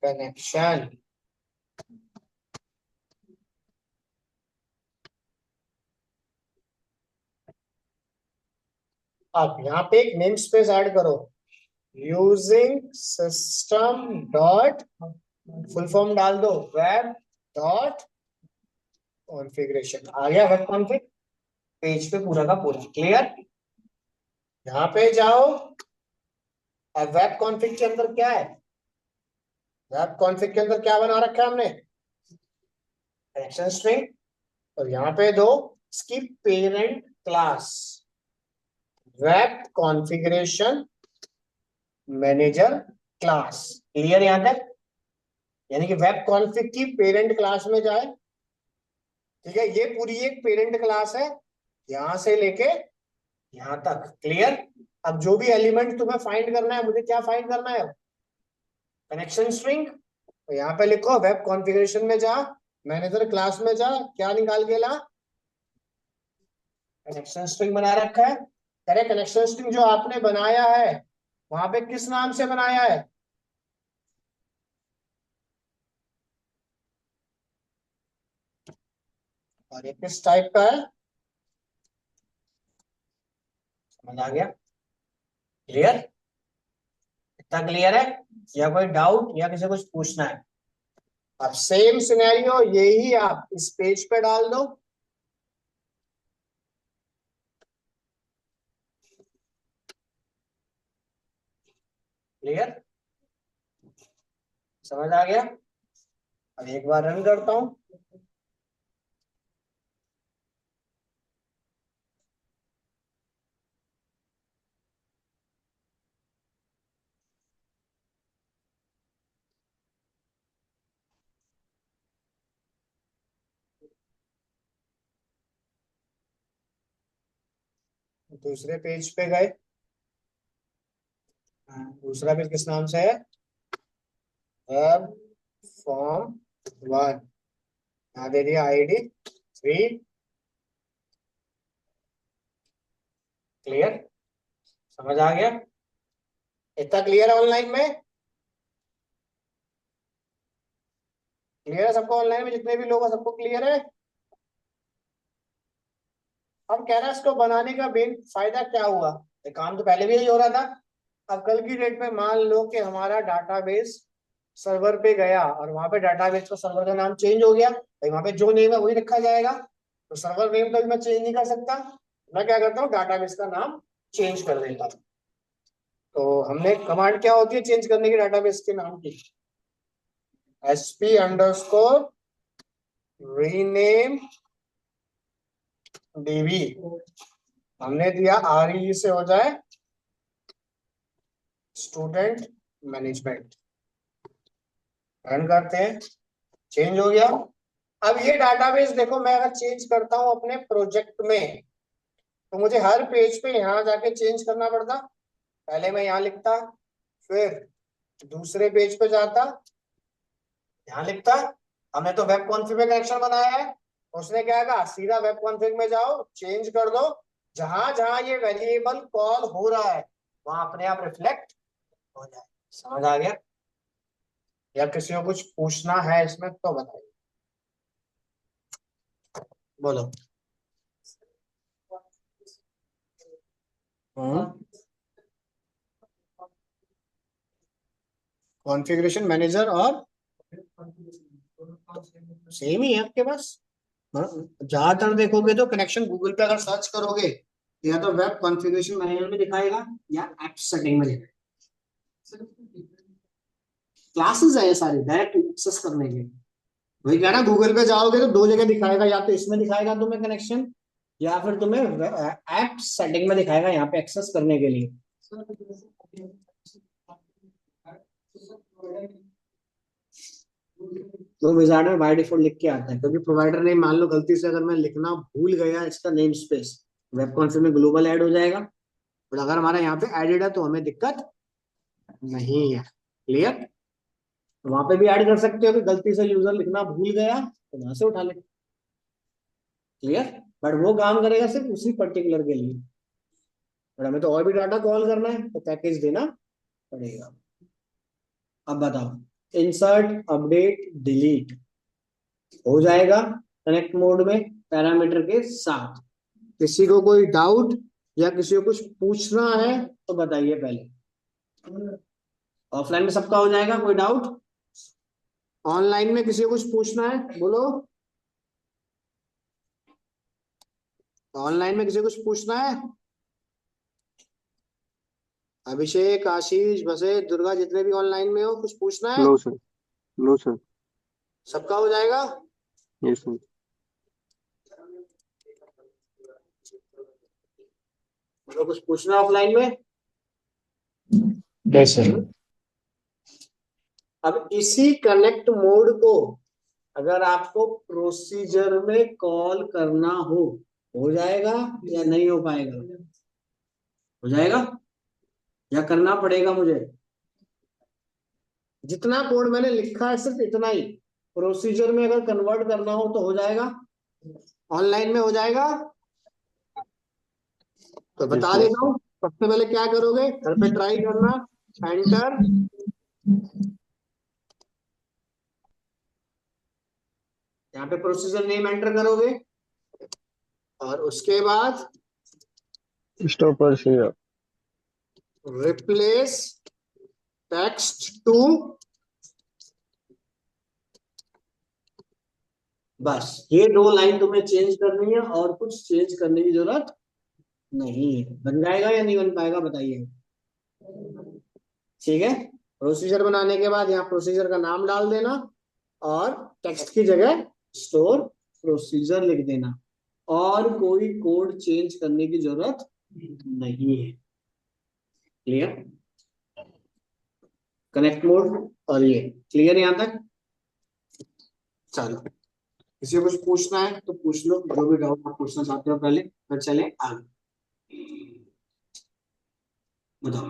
कनेक्शन। अब यहाँ पे एक नेम स्पेस ऐड करो, using system dot, full form डाल दो वेब डॉट कॉन्फ़िगरेशन। आ गया वेब कॉन्फ़िग पेज पे पूरा का पूरा। क्लियर? यहाँ पे जाओ, अब वेब कॉन्फ़िग के अंदर क्या है? वेब कॉन्फ़िग के अंदर क्या बना रखा है हमने? Connection string. और यहाँ पे दो इसकी parent class web configuration manager class. Clear यहाँ तक? यानी कि वेब कॉन्फ़िग की पेरेंट क्लास में जाए, ठीक है, ये पूरी एक पेरेंट क्लास है यहां से लेके यहां तक। क्लियर? अब जो भी एलिमेंट तुम्हें फाइंड करना है, मुझे क्या फाइंड करना है? Connection string. तो यहाँ पे लिखो वेब कॉन्फ़िगरेशन में जा, मैनेजर क्लास में जा, क्या निकाल के ला? कनेक्शन स्ट्रिंग बना रखा है। अरे कनेक्शन स्ट्रिंग जो आपने बनाया है वहां पे किस नाम से बनाया है? और ये किस टाइप का है? समझ आ गया? क्लियर? इतना क्लियर है या कोई डाउट या किसी कुछ पूछना है? अब सेम सिनेरियो यही आप इस पेज पे डाल दो। क्लियर? समझ आ गया? अब एक बार रन करता हूं। दूसरे पेज पे गए, दूसरा पेज किस नाम से है? Web form 1। यहाँ दे दिया आईडी 3। क्लियर? समझ आ गया? इतना क्लियर है ऑनलाइन में? क्लियर है सबको? ऑनलाइन में जितने भी लोग हैं सबको क्लियर है? अब कह रहा है इसको बनाने का मेन फायदा क्या हुआ? ये काम तो पहले भी यही हो रहा था। अब कल की डेट में मान लो कि हमारा डाटाबेस सर्वर पे गया और वहां पे डाटाबेस का सर्वर का नाम चेंज हो गया, भाई वहां पे जो नेम है वही रखा जाएगा। तो सर्वर नेम तो मैं चेंज नहीं कर सकता, मैं क्या करता हूँ डाटाबेस का नाम चेंज कर देता हूँ। तो हमने कमांड क्या होती है चेंज करने की डाटाबेस के नाम की? sp_रीनेम db। हमने दिया RE से हो जाए स्टूडेंट मैनेजमेंट। रन करते हैं, चेंज हो गया। अब ये डाटाबेस देखो, मैं अगर चेंज करता हूं अपने प्रोजेक्ट में तो मुझे हर पेज पे यहाँ जाके चेंज करना पड़ता। पहले मैं यहाँ लिखता, फिर दूसरे पेज पे जाता, यहाँ लिखता। हमने तो वेब कॉन्फ़िग में कनेक्शन बनाया है, उसने क्या कहा सीधा वेब कॉन्फ़िग में जाओ चेंज कर दो, जहां जहां ये वेरिएबल कॉल हो रहा है वहां अपने आप रिफ्लेक्ट हो जाए। समझ आ गया? या किसी को कुछ पूछना है इसमें तो बताइए, बोलो। कॉन्फ़िगरेशन मैनेजर और सेम ही है आपके पास। ज्यादातर देखोगे तो कनेक्शन गूगल पे अगर सर्च करोगे या तो वेब कॉन्फ़िगरेशन मैनेजर में दिखाएगा या ऐप सेटिंग में दिखाएगा। क्लासेस है ये सारी डायरेक्ट एक्सेस करने के। वही कह रहा, गूगल पे जाओगे तो दो जगह दिखाएगा, या तो इसमें दिखाएगा तुम्हें कनेक्शन, या फिर तुम्हें ऐप सेटिंग में दिखाएगा यहाँ पे एक्सेस करने के लिए। तो विजार्ड में बाय डिफॉल्ट लिख के आता है, क्योंकि प्रोवाइडर ने, मान लो गलती से अगर मैं लिखना भूल गया इसका नेम स्पेस, वेब कॉन्फ़िग में ग्लोबल ऐड हो जाएगा, और अगर हमारा यहाँ पे एडेड है तो हमें दिक्कत नहीं है। क्लियर? वहां पे भी ऐड कर सकते हो कि गलती से यूजर लिखना भूल गया तो वहां से उठा ले। क्लियर? बट वो काम करेगा सिर्फ उसी पर्टिकुलर के लिए, और हमें तो और भी डाटा कॉल करना है तो पैकेज देना पड़ेगा। अब बताओ, इंसर्ट अपडेट डिलीट हो जाएगा कनेक्ट मोड में पैरामीटर के साथ। किसी को कोई डाउट या किसी को कुछ पूछना है तो बताइए पहले। ऑफलाइन में सबका हो जाएगा, कोई डाउट? ऑनलाइन में किसी को कुछ पूछना है बोलो। ऑनलाइन में किसी को कुछ पूछना है? अभिषेक, आशीष, बसे, दुर्गा, जितने भी ऑनलाइन में हो, कुछ पूछना है? No sir, no sir. सबका हो जाएगा? Yes sir. मतलब कुछ पूछना है ऑफलाइन में? Yes sir. अब इसी कनेक्ट मोड को अगर आपको प्रोसीजर में कॉल करना हो जाएगा या नहीं हो पाएगा? हो जाएगा या करना पड़ेगा मुझे? जितना कोड मैंने लिखा है सिर्फ इतना ही, प्रोसीजर में अगर कन्वर्ट करना हो तो हो जाएगा, ऑनलाइन में हो जाएगा? तो बता Yes, देता हूँ, सबसे पहले क्या करोगे, घर पे ट्राई करना, एंटर, यहाँ पे प्रोसीजर नेम एंटर करोगे, और उसके बाद stop procedure. Replace text to, बस ये दो लाइन तुम्हें चेंज करनी है और कुछ चेंज करने की जरूरत नहीं है। बन जाएगा या नहीं बन पाएगा बताइए? ठीक है, प्रोसीजर बनाने के बाद यहाँ प्रोसीजर का नाम डाल देना और टेक्स्ट की जगह स्टोर प्रोसीजर लिख देना, और कोई कोड चेंज करने की जरूरत नहीं है। क्लियर? कनेक्ट मोड और ये क्लियर यहां तक? चलो, किसी को कुछ पूछना है तो पूछ लो, जो भी डाउट आप पूछना चाहते हो पहले, फिर चले आगे। बताओ।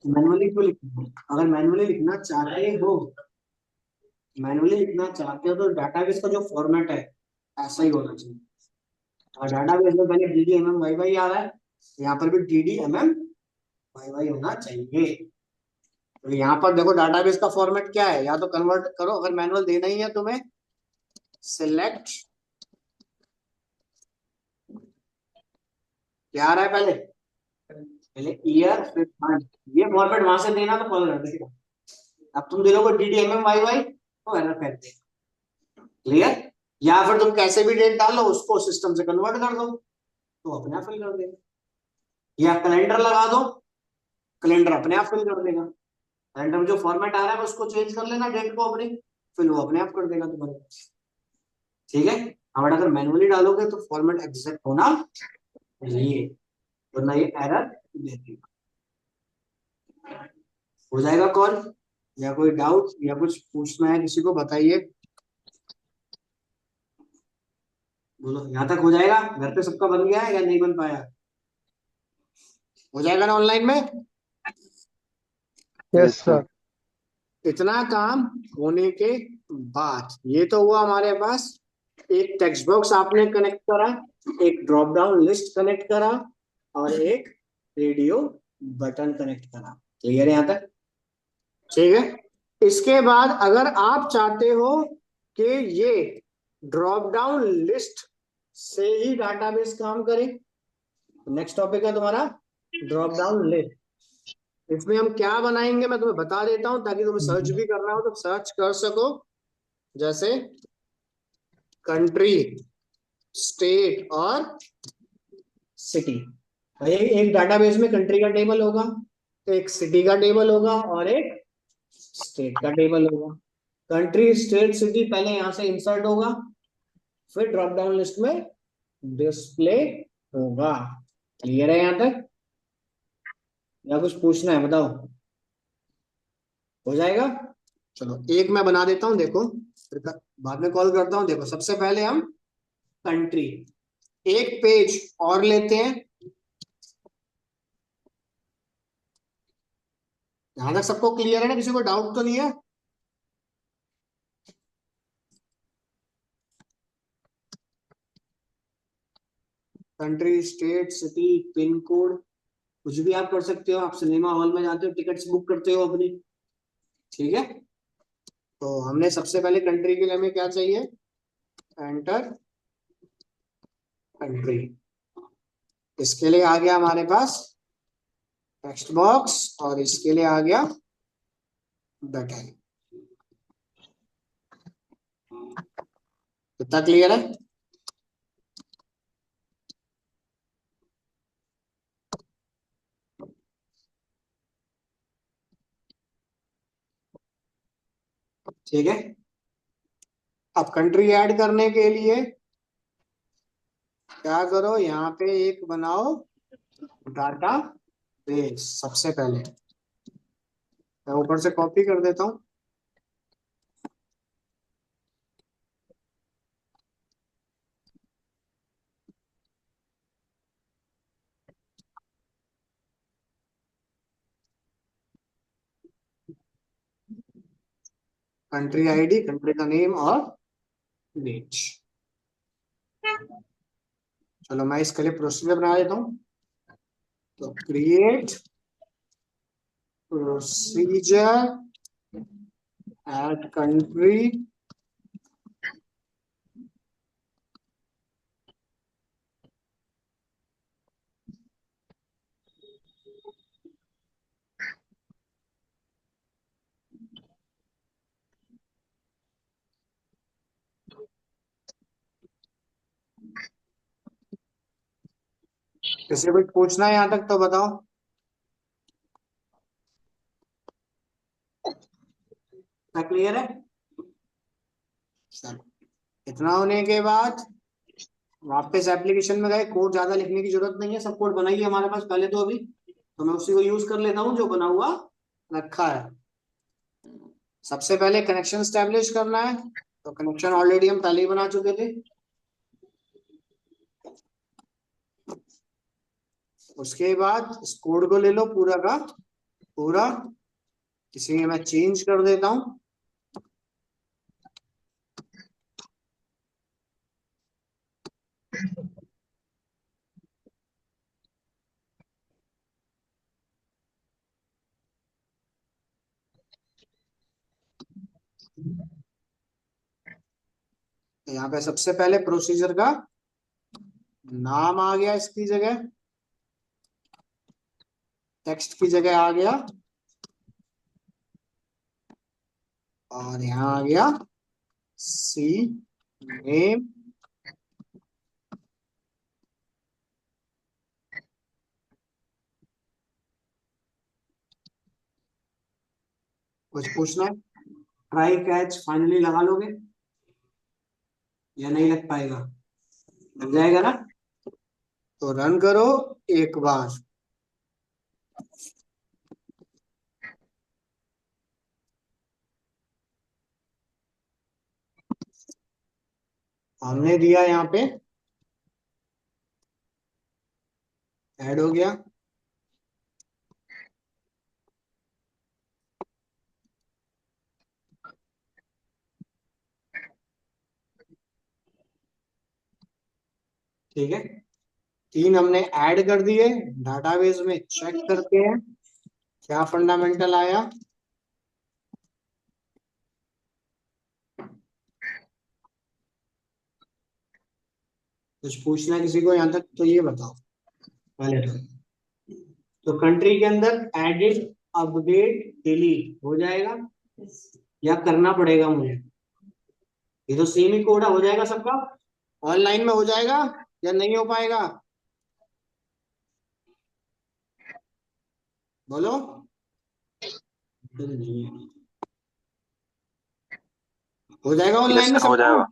मैनुअली क्यों लिखना है? अगर मैनुअली लिखना चाहते हो, मैनुअली लिखना चाहते हो तो डाटाबेस का जो फॉर्मेट है ऐसा ही होना चाहिए। और डाटाबेस में पहले DDMM YY आ रहा है, यहाँ पर भी DDMM YY होना चाहिए। तो यहाँ पर देखो डाटाबेस का फॉर्मेट क्या है, या तो कन्वर्ट करो, अगर मैनुअल देना ही है तुम्हें, सिलेक्ट, क्या आ रहा है पहले ईयर, फिर मंथ, ये फॉर्मेट वहां से देना तो फॉलो कर देगा। अब तुम दे दोगे DDMM YY तो एरर फेंक देगा। क्लियर? या फिर तुम कैसे भी डेट डालो, उसको सिस्टम से कन्वर्ट कर दो तो अपने आप फिल कर देगा, या कैलेंडर लगा दो, कैलेंडर अपने आप फिल कर देगा। कैलेंडर में जो फॉर्मेट आ रहा है उसको चेंज कर लेना, डेट को अपनी, फिर वो अपने आप कर देगा तुम्हारे। ठीक है? और अगर मैनुअली डालोगे तो फॉर्मेट एग्जैक्ट होना चाहिए, वरना ये एरर देगा। हो जाएगा कॉल? या कोई डाउट या कुछ पूछना है किसी को बताइए, बोलो। यहाँ तक हो जाएगा? घर पे सबका बन गया है या नहीं बन पाया? हो जाएगा ना ऑनलाइन में? Yes sir. इतना काम होने के बाद ये तो हुआ हमारे पास, एक टेक्स्ट बॉक्स आपने कनेक्ट करा, एक ड्रॉप डाउन लिस्ट कनेक्ट करा, और एक रेडियो बटन कनेक्ट करा। क्लियर है यहाँ तक? ठीक है, इसके बाद अगर आप चाहते हो कि ये ड्रॉप डाउन लिस्ट से ही डाटाबेस काम करे, नेक्स्ट टॉपिक है तुम्हारा ड्रॉप डाउन लिस्ट। इसमें हम क्या बनाएंगे मैं तुम्हें बता देता हूं, ताकि तुम्हें सर्च भी करना हो तो सर्च कर सको। जैसे कंट्री, स्टेट और सिटी, भाई एक डाटाबेस में कंट्री का टेबल होगा, तो एक सिटी का टेबल होगा और एक स्टेट का टेबल होगा। कंट्री स्टेट सिटी पहले यहां से इंसर्ट होगा, फिर ड्रॉप डाउन लिस्ट में डिस्प्ले होगा। क्लियर है यहां तक, या कुछ पूछना है बताओ? हो जाएगा। चलो एक मैं बना देता हूं, देखो फिर बाद में कॉल करता हूं। देखो सबसे पहले हम कंट्री, एक पेज और लेते हैं। यहां तक सबको क्लियर है ना, किसी को डाउट तो नहीं है? Country state city pin code कुछ भी आप कर सकते हो। आप सिनेमा हॉल में जाते हो, टिकट्स बुक करते हो अपनी, ठीक है। तो हमने सबसे पहले कंट्री के लिए हमें क्या चाहिए, एंटर कंट्री। इसके लिए आ गया हमारे पास टेक्स्ट बॉक्स, और इसके लिए आ गया बटन। कितना क्लियर है? ठीक है। अब कंट्री ऐड करने के लिए क्या करो, यहाँ पे एक बनाओ डाटा बेस। सबसे पहले मैं ऊपर से कॉपी कर देता हूँ। कंट्री आईडी, कंट्री का नेम और डेट। चलो मैं इसके लिए प्रोसीजर बना देता हूँ। तो क्रिएट प्रोसीजर एट कंट्री, किसी को पूछना है यहाँ तक तो बताओ। क्या क्लियर है? चलो इतना होने के बाद वापस एप्लीकेशन में गए। कोड ज्यादा लिखने की जरूरत नहीं है, सब कोड बनाइए हमारे पास पहले तो अभी। तो मैं उसी को यूज कर लेता हूँ जो बना हुआ रखा है। सबसे पहले कनेक्शन स्टैब्लिश करना है, तो कनेक्शन ऑलरेडी हम पहले ही बना चुके थे। उसके बाद इस कोड को ले लो पूरा का पूरा, इसी में मैं चेंज कर देता हूँ। यहाँ पे सबसे पहले प्रोसीजर का नाम आ गया, इसकी जगह टेक्स्ट की जगह आ गया, और यहाँ आ गया सी नेम। कुछ पूछना है? ट्राई कैच फाइनली लगा लोगे या नहीं लग पाएगा? लग जाएगा ना? तो रन करो एक बार। हमने दिया यहाँ पे ऐड हो गया। ठीक है, तीन हमने ऐड कर दिए। डाटाबेस में चेक करते हैं क्या फंडामेंटल आया। कुछ पूछना है किसी को यहाँ तक तो ये बताओ पहले तो कंट्री के अंदर एडिट अपडेट डिलीट हो जाएगा या करना पड़ेगा मुझे? ये तो सेम ही कोड हो जाएगा सबका। ऑनलाइन में हो जाएगा या नहीं हो पाएगा? बोलो। हो जाएगा यस ऑनलाइन में सर, हो सबका। जाएगा।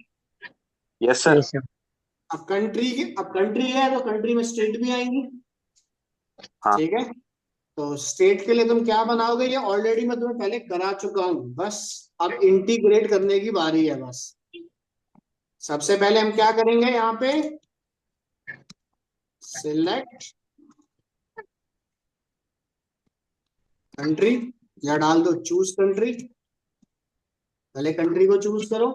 Yes sir. Yes sir. अब कंट्री है तो कंट्री में स्टेट भी आएंगी। हाँ। ठीक है, तो स्टेट के लिए तुम क्या बनाओगे, ये ऑलरेडी मैं तुम्हें पहले करा चुका हूं, बस अब इंटीग्रेट करने की बारी है बस। सबसे पहले हम क्या करेंगे, यहाँ पे सिलेक्ट कंट्री, या डाल दो चूज कंट्री। पहले कंट्री को चूज करो।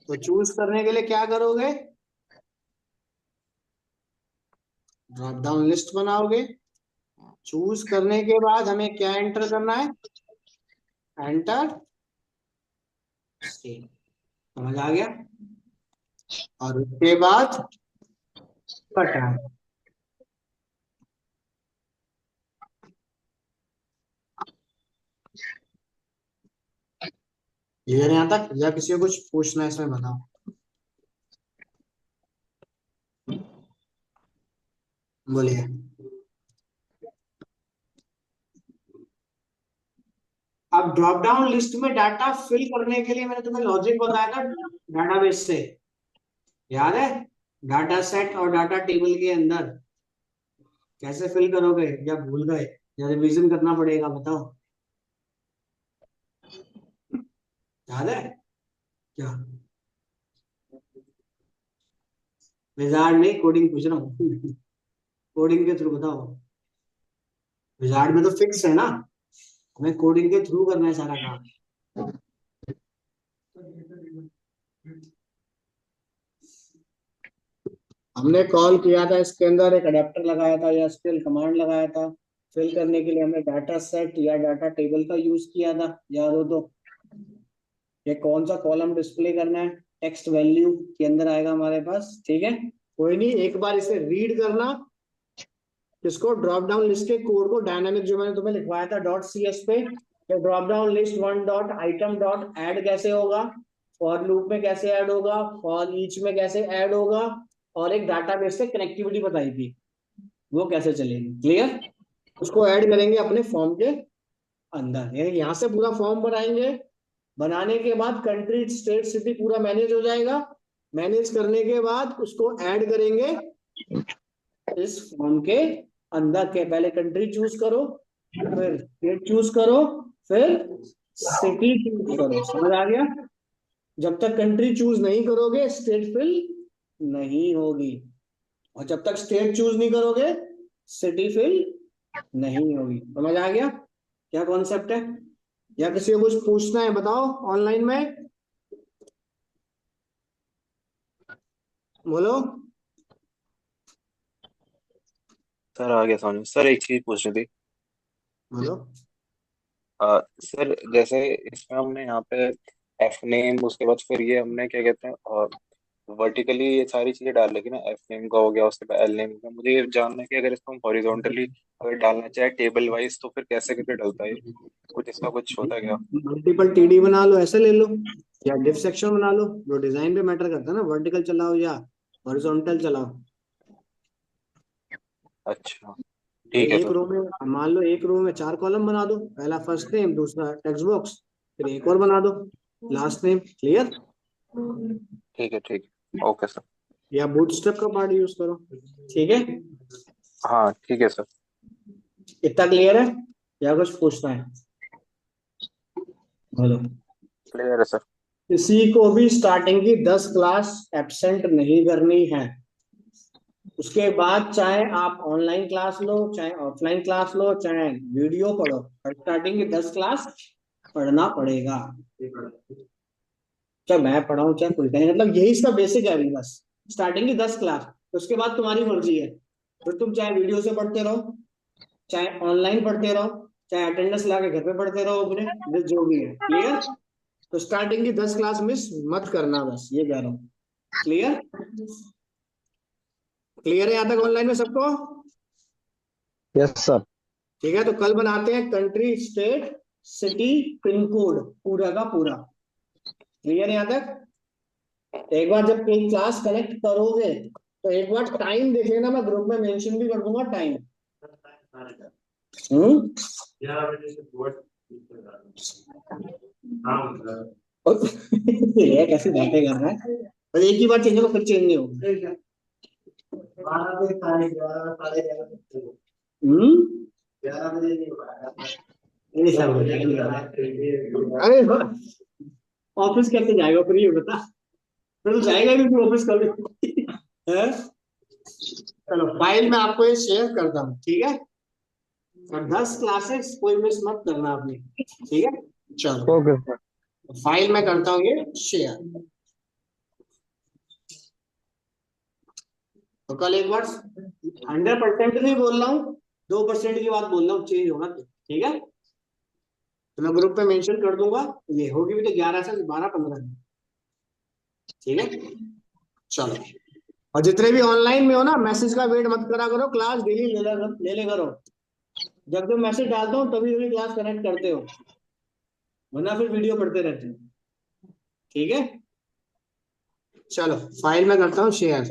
तो चूज करने के लिए क्या करोगे, ड्रॉप डाउन लिस्ट बनाओगे। चूज करने के बाद हमें क्या एंटर करना है, एंटर स्टेट। समझ आ गया। और उसके बाद कटा। क्लियर है यहाँ तक, या किसी को कुछ पूछना है इसमें बताओ। बोलिए। अब ड्रॉप डाउन लिस्ट में डाटा फिल करने के लिए मैंने तुम्हें लॉजिक बताया था डाटाबेस से, याद है। डाटा सेट और डाटा टेबल के अंदर कैसे फिल करोगे, या भूल गए, या रिवीजन करना पड़ेगा, बताओ। याद है क्या? विजार्ड नहीं, कोडिंग पूछ रहा हूँ। कोडिंग के थ्रू बताओ। विजार्ड में तो फिक्स है ना, हमें कोडिंग के थ्रू करना है सारा काम। हमने कॉल किया था, इसके अंदर एक अडेप्टर लगाया था या एसक्यूएल कमांड लगाया था। फिल करने के लिए हमने डाटा सेट या डाटा टेबल का यूज किया था, याद हो तो। ये कौन सा कॉलम डिस्प्ले करना है, टेक्स्ट वैल्यू के अंदर आएगा हमारे पास। ठीक है, कोई नहीं, एक बार इसे रीड करना, इसको ड्रॉप डाउन लिस्ट के कोड को, डायनामिक जो मैंने तुम्हें लिखवाया था डॉट सी एस पे, तो drop down list one dot item dot add कैसे होगा, फॉर लूप में कैसे ऐड होगा, फॉर ईच में कैसे ऐड होगा, और एक डाटाबेस से कनेक्टिविटी बताई थी वो कैसे चलेगी। क्लियर, उसको ऐड करेंगे अपने फॉर्म के अंदर, यानी यहाँ से पूरा फॉर्म बनाएंगे। बनाने के बाद कंट्री स्टेट सिटी पूरा मैनेज हो जाएगा। मैनेज करने के बाद उसको ऐड करेंगे इस फॉर्म के अंदर के। पहले कंट्री चूज करो, फिर स्टेट चूज करो, फिर सिटी चूज करो। समझ आ गया। जब तक कंट्री चूज नहीं करोगे स्टेट फिल नहीं होगी, और जब तक स्टेट चूज नहीं करोगे सिटी फिल नहीं होगी। समझ आ गया क्या कॉन्सेप्ट है, या किसी को कुछ पूछना है बताओ ऑनलाइन में, बोलो। सर आ गया समझ में। सर एक चीज पूछनी थी। बोलो। सर जैसे इसमें हमने यहाँ पे एफ नेम, उसके बाद फिर ये हमने क्या कहते हैं, वर्टिकली ये सारी चीजें डाल रखी ना, एफ नेम का हो गया, उसके बाद एल नेम का। मुझे ये जानना है कि अगर इसको हम हॉरिजॉन्टली अगर डालना चाहे टेबल वाइज, तो फिर कैसे करके डलता है ये? कुछ इसका कुछ होता है क्या? मल्टीपल टीडी बना लो, ऐसे ले लो, या डिफ सेक्शन बना लो, जो डिजाइन पे मैटर करता है ना, वर्टिकल चलाओ या हॉरिजॉन्टल चलाओ। अच्छा भाई ठीक है एक सर। रो में, मान लो एक रो में 4 कॉलम बना दो, पहला फर्स्ट नेम, दूसरा टेक्स्ट बॉक्स, फिर एक और बना दो लास्ट नेम। क्लियर। ठीक है ठीक है, ओके सर। या बूटस्ट्रैप का पार्ट यूज करो। ठीक है, हाँ ठीक है सर। इतना क्लियर है, या कुछ पूछना है, बोलो। क्लियर है सर। किसी को भी स्टार्टिंग की 10 क्लास एब्सेंट नहीं करनी है। उसके बाद चाहे आप ऑनलाइन क्लास लो, चाहे ऑफलाइन क्लास लो, चाहे वीडियो पढ़ो, पर स्टार्टिंग की 10 क्लास पढ़ना पड़ेगा। चाहे मैं पढ़ाऊं चाहे कोई कहे, मतलब यही इसका बेसिक है अभी बस, स्टार्टिंग की 10 क्लास। उसके बाद तुम्हारी मर्जी है, फिर तुम चाहे वीडियो से पढ़ते रहो, चाहे ऑनलाइन पढ़ते रहो, चाहे अटेंडेंस ला के घर पे पढ़ते रहो अपने, जो भी है। क्लियर। तो स्टार्टिंग की 10 क्लास मिस मत करना, बस ये कह रहा हूँ। क्लियर, क्लियर है यहाँ तक ऑनलाइन में सबको? Yes sir. ठीक है, तो कल बनाते हैं country state city pin code पूरा का पूरा। क्लियर है यहाँ तक? एक बार जब कोई क्लास कनेक्ट करोगे तो एक बार टाइम देख लेना, मैं ग्रुप में मेंशन भी कर दूंगा टाइम। ये कैसी बातें कर रहा है, और एक ही बार चेंज होगा फिर चेंज नहीं होगा। ये सब अरे ऑफिस कैसे जाएगा फिर, ये बता। फिर तो जाएगा भी फिर ऑफिस कभी है। चलो फाइल में आपको ये शेयर करता हूँ, ठीक है। और 10 क्लासेस कोई मिस मत करना आपने, ठीक है। चलो ओके सर। फाइल में करता हूँ ये शेयर। तो कल एक बार 100% नहीं बोल रहा हूँ, 2% की बात बोल रहा हूँ, चेंज होगा तो, ठीक है। तो मैं ग्रुप पे मेंशन कर दूंगा, ये होगी भी तो 11 से 12-15 में, ठीक है। चलो, और जितने भी ऑनलाइन में हो ना, मैसेज का वेट मत करा करो, क्लास डेली ले ले करो। जब जब मैसेज डालता हूँ तभी तभी क्लास कनेक्ट करते हो, वरना फिर वीडियो पढ़ते रहते हो, ठीक है। चलो फाइल में करता हूँ शेयर।